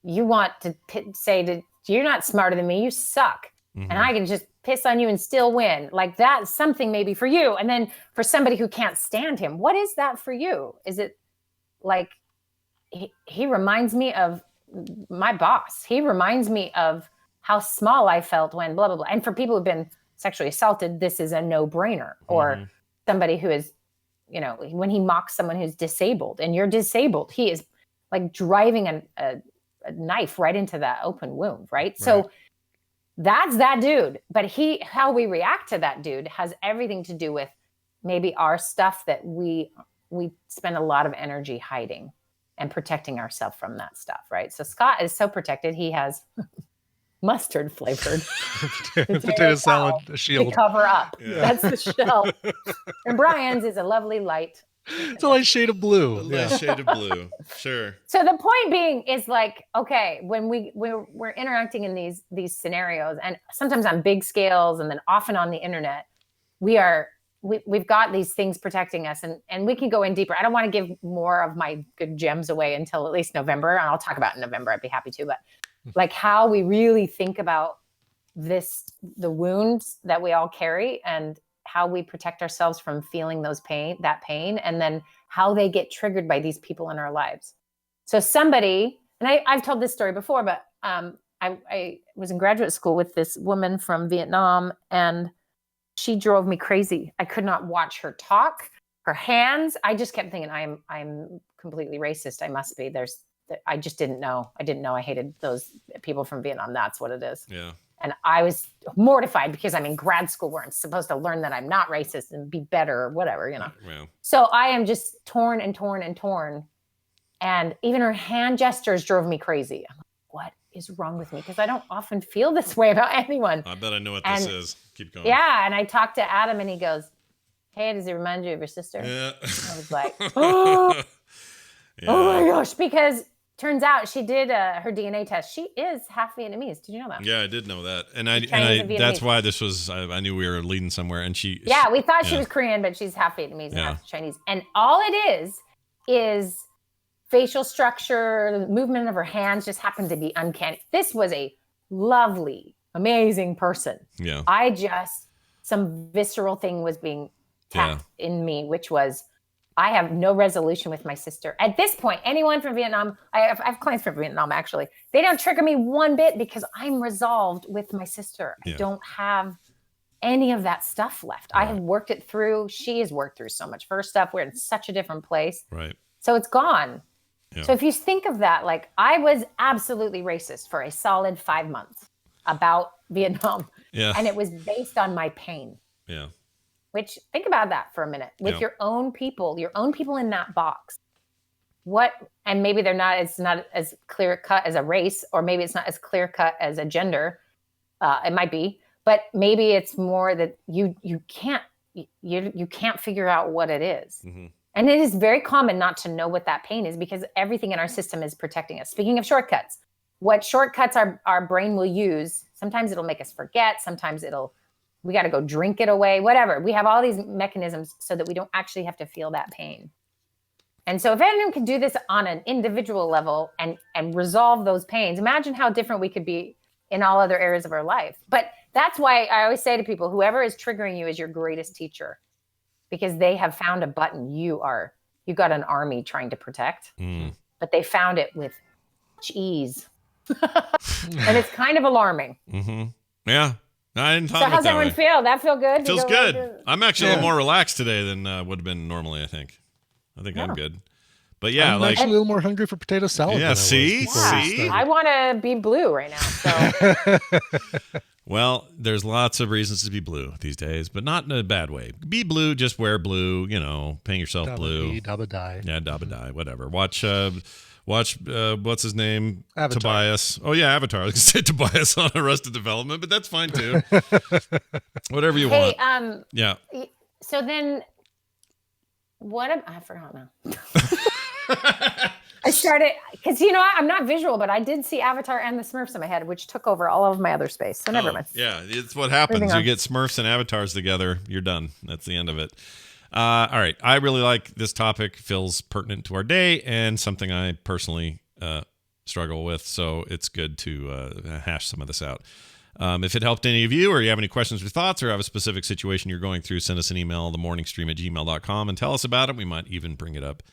you want to say that you're not smarter than me, you suck, and I can just piss on you and still win. Like that's something maybe for you. And then for somebody who can't stand him, what is that for you? Is it like he reminds me of my boss? He reminds me of how small I felt when blah blah blah. And for people who've been sexually assaulted, this is a no-brainer. Or somebody who is, you know, when he mocks someone who's disabled and you're disabled, he is like driving a knife right into that open wound, right? So that's that dude. But how we react to that dude has everything to do with maybe our stuff that we spend a lot of energy hiding and protecting ourselves from that stuff, right? So Scott is so protected. He has mustard flavored potato salad shield to cover up. Yeah. That's the shell. And Brian's is a lovely light. It's a light shade of blue. A light shade of blue. Sure. So the point being is like, okay, when we're interacting in these scenarios, and sometimes on big scales and then often on the internet, we've got these things protecting us, and we can go in deeper. I don't want to give more of my good gems away until at least November, and I'll talk about it in November. I'd be happy to, but like how we really think about the wounds that we all carry, and how we protect ourselves from feeling that pain, and then how they get triggered by these people in our lives. So somebody, and I've told this story before, but I was in graduate school with this woman from Vietnam, and she drove me crazy. I could not watch her talk, her hands. I just kept thinking, I'm completely racist. I must be. I just didn't know. I didn't know I hated those people from Vietnam. That's what it is. Yeah. And I was mortified because I'm in grad school where I'm supposed to learn that I'm not racist and be better or whatever, you know. Yeah. So I am just torn and torn and torn. And even her hand gestures drove me crazy. I'm like, what is wrong with me? Because I don't often feel this way about anyone. I bet I know what this is. Keep going. Yeah. And I talked to Adam and he goes, hey, does it remind you of your sister? Yeah. I was like, oh, yeah. Oh my gosh. Because turns out she did her DNA test. She is half Vietnamese. Did you know that? Yeah, I did know that, and that's why this was. I knew we were leading somewhere, and she. Yeah, we thought she was Korean, but she's half Vietnamese and half Chinese. And all it is facial structure, the movement of her hands just happened to be uncanny. This was a lovely, amazing person. Yeah. Some visceral thing was being tapped in me, which was, I have no resolution with my sister. At this point, anyone from Vietnam, I have clients from Vietnam, actually. They don't trigger me one bit because I'm resolved with my sister. I don't have any of that stuff left. Right. I have worked it through. She has worked through so much of her stuff. We're in such a different place. Right. So it's gone. Yeah. So if you think of that, like I was absolutely racist for a solid 5 months about Vietnam. Yeah. And it was based on my pain. Yeah. Which, think about that for a minute. With your own people in that box. And maybe it's not as clear cut as a race, or maybe it's not as clear cut as a gender. It might be, but maybe it's more that you can't figure out what it is. Mm-hmm. And it is very common not to know what that pain is, because everything in our system is protecting us. Speaking of shortcuts, what shortcuts our brain will use, sometimes it'll make us forget, sometimes we got to go drink it away, whatever. We have all these mechanisms so that we don't actually have to feel that pain. And so if anyone can do this on an individual level and resolve those pains, imagine how different we could be in all other areas of our life. But that's why I always say to people, whoever is triggering you is your greatest teacher, because they have found a button you got an army trying to protect, but they found it with ease. And it's kind of alarming. Mm-hmm. Yeah. I didn't thought so how's everyone feel? That feel good? Feels good. I'm actually a little more relaxed today than would have been normally, I think. I'm good. But yeah, I'm actually a little more hungry for potato salad. Yeah, see? I want to be blue right now. So. Well, there's lots of reasons to be blue these days, but not in a bad way. Be blue, just wear blue, paint yourself blue. Dabba die. Yeah, dabba die, whatever. Watch what's his name? Avatar. Tobias. Oh yeah, Avatar. I was gonna say Tobias on Arrested Development, but that's fine too. Whatever you want. Yeah. So then, I forgot now. I started because I'm not visual, but I did see Avatar and the Smurfs in my head, which took over all of my other space. So never mind. Yeah, it's what happens. You get Smurfs and Avatars together, you're done. That's the end of it. All right. I really like this topic. Feels pertinent to our day and something I personally struggle with. So it's good to hash some of this out. If it helped any of you, or you have any questions or thoughts, or have a specific situation you're going through, send us an email, themorningstream@gmail.com, and tell us about it. We might even bring it up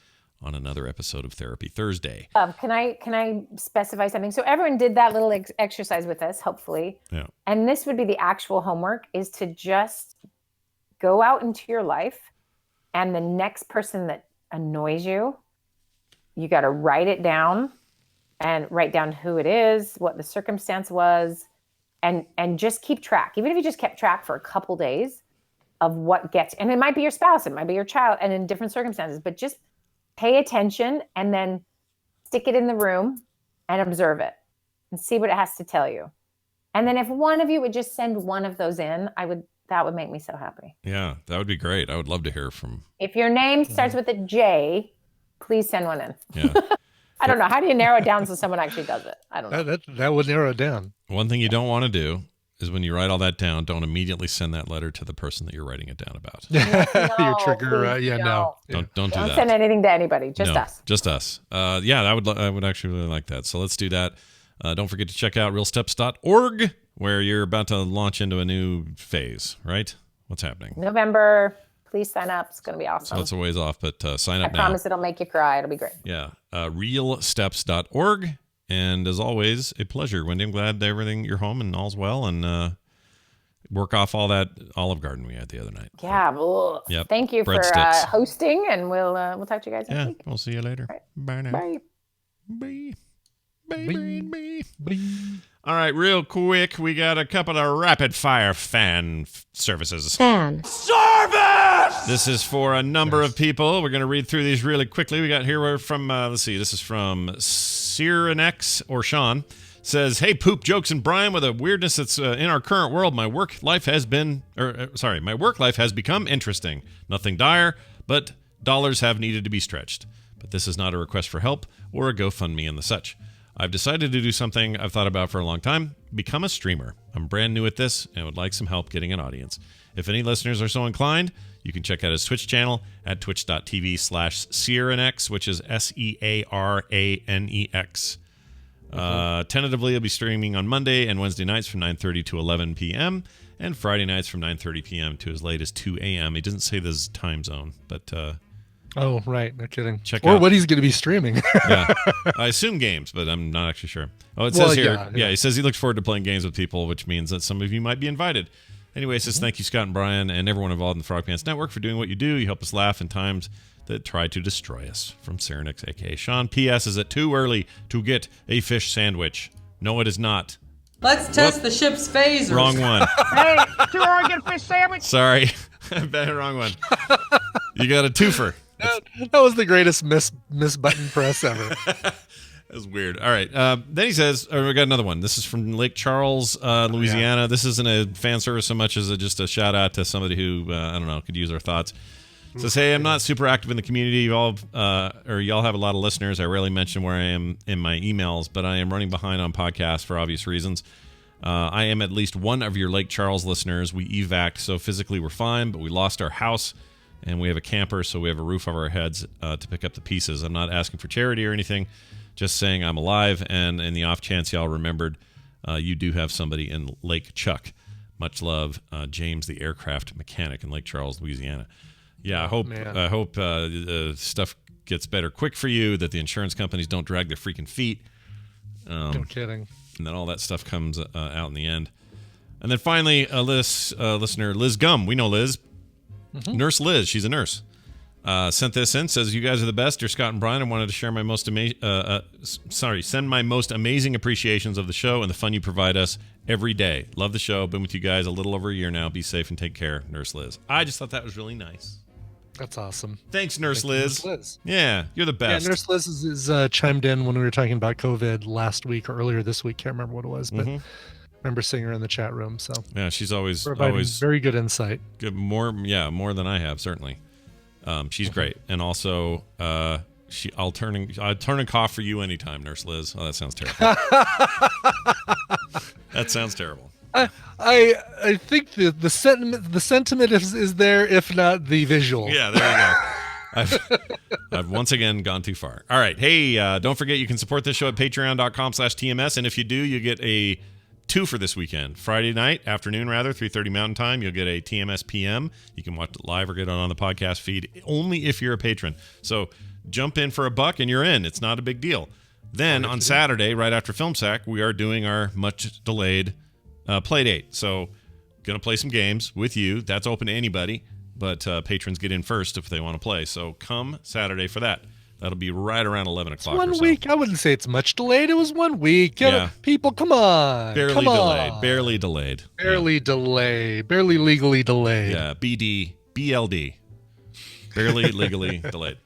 on another episode of Therapy Thursday. Can I specify something? So everyone did that little exercise with us, hopefully. Yeah. And this would be the actual homework, is to just go out into your life And the next person that annoys you, you got to write it down and write down who it is, what the circumstance was, and just keep track. Even if you just kept track for a couple days of what gets, and it might be your spouse, it might be your child, and in different circumstances, but just pay attention and then stick it in the room and observe it and see what it has to tell you. And then if one of you would just send one of those in, that would make me so happy. Yeah, that would be great. I would love to hear from. If your name starts with a J, please send one in. Yeah. I don't know. How do you narrow it down so someone actually does it? I don't know. That would narrow it down. One thing you don't want to do is when you write all that down, don't immediately send that letter to the person that you're writing it down about. Your trigger. No. Don't do that. Don't send anything to anybody. Just us. Just us. Yeah, I would actually really like that. So let's do that. Don't forget to check out realsteps.org, where you're about to launch into a new phase, right? What's happening? November. Please sign up. It's going to be awesome. So that's a ways off, but sign up now. I promise it'll make you cry. It'll be great. Yeah. Realsteps.org. And as always, a pleasure, Wendy. I'm glad that you're home and all's well, and work off all that Olive Garden we had the other night. Yeah. Yep. Thank you for hosting, and we'll talk to you guys next week. We'll see you later. Right. Bye now. Bye. Bye. All right, real quick, we got a couple of rapid fire fan services. Service! This is for a number of people. We're going to read through these really quickly. We got here from, let's see, this is from Cyrenex or Sean. Says, hey, Poop, Jokes, and Brian, with a weirdness that's in our current world, my work life has become interesting. Nothing dire, but dollars have needed to be stretched. But this is not a request for help or a GoFundMe and the such. I've decided to do something I've thought about for a long time, become a streamer. I'm brand new at this and would like some help getting an audience. If any listeners are so inclined, you can check out his Twitch channel at twitch.tv/Cyrenex, which is SEARANEX. Tentatively, I'll be streaming on Monday and Wednesday nights from 9:30 to 11 p.m. and Friday nights from 9:30 p.m. to as late as 2 a.m. He doesn't say this time zone, but... oh, right. No kidding. Check or out. What he's going to be streaming. Yeah. I assume games, but I'm not actually sure. Oh, it says here. Yeah, He says he looks forward to playing games with people, which means that some of you might be invited. Anyway, it says thank you, Scott and Brian, and everyone involved in the Frog Pants Network for doing what you do. You help us laugh in times that try to destroy us. From Cyrenex, a.k.a. Sean. P.S. Is it too early to get a fish sandwich? No, it is not. Let's test the ship's phasers. Wrong one. Hey, too early to get a fish sandwich? Sorry. Wrong one. You got a twofer. That was the greatest miss button press ever. That was weird. All right. Then he says, we got another one. This is from Lake Charles, Louisiana. Yeah. This isn't a fan service so much as just a shout out to somebody who, I don't know, could use our thoughts. It says, hey, I'm not super active in the community. Y'all have a lot of listeners. I rarely mention where I am in my emails, but I am running behind on podcasts for obvious reasons. I am at least one of your Lake Charles listeners. We evac'd, so physically we're fine, but we lost our house. And we have a camper, so we have a roof over our heads to pick up the pieces. I'm not asking for charity or anything, just saying I'm alive. And in the off chance y'all remembered, you do have somebody in Lake Chuck. Much love, James, the aircraft mechanic in Lake Charles, Louisiana. Yeah, I hope stuff gets better quick for you, that the insurance companies don't drag their freaking feet. No kidding. And then all that stuff comes out in the end. And then finally, listener Liz Gum. We know Liz. Mm-hmm. Nurse Liz, she's a nurse, sent this in, says, you guys are the best. Dear Scott and Brian, I wanted to share send my most amazing appreciations of the show and the fun you provide us every day. Love the show. Been with you guys a little over a year now. Be safe and take care, Nurse Liz. I just thought that was really nice. That's awesome. Thanks, Nurse Liz. Yeah, you're the best. Yeah, Nurse Liz is chimed in when we were talking about COVID last week or earlier this week. Can't remember what it was, but... remember seeing her in the chat room, so yeah, she's always very good insight. Good, more than I have, certainly. She's great, and also I'll turn and cough for you anytime, Nurse Liz. Oh, that sounds terrible. That sounds terrible. I think the sentiment is there, if not the visual. Yeah, there you go. I've once again gone too far. All right, hey, don't forget you can support this show at patreon.com/TMS, and if you do, you get a two for this weekend. Friday night, afternoon rather, 3:30 Mountain Time, you'll get a TMS PM. You can watch it live or get it on the podcast feed, only if you're a patron. So jump in for $1 and you're in. It's not a big deal. Then on Saturday, right after Film Sack, we are doing our much delayed play date. So going to play some games with you. That's open to anybody. but patrons get in first if they want to play. So come Saturday for that. That'll be right around 11 o'clock. 1 or so. week. I wouldn't say it's much delayed. It was 1 week. Yeah. People, come on. Barely come delayed. on. Barely delayed. Barely delayed. Barely legally delayed. Yeah. BLD. Barely legally delayed.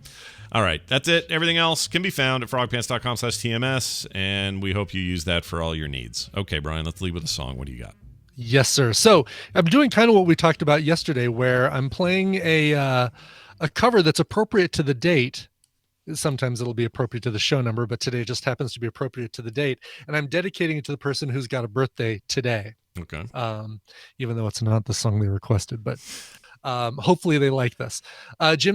All right. That's it. Everything else can be found at frogpants.com/TMS, and we hope you use that for all your needs. Okay, Brian, let's leave with a song. What do you got? Yes, sir. So I'm doing kind of what we talked about yesterday, where I'm playing a cover that's appropriate to the date. Sometimes it'll be appropriate to the show number, but today just happens to be appropriate to the date. And I'm dedicating it to the person who's got a birthday today. Okay. Even though it's not the song they requested, but hopefully they like this. Jim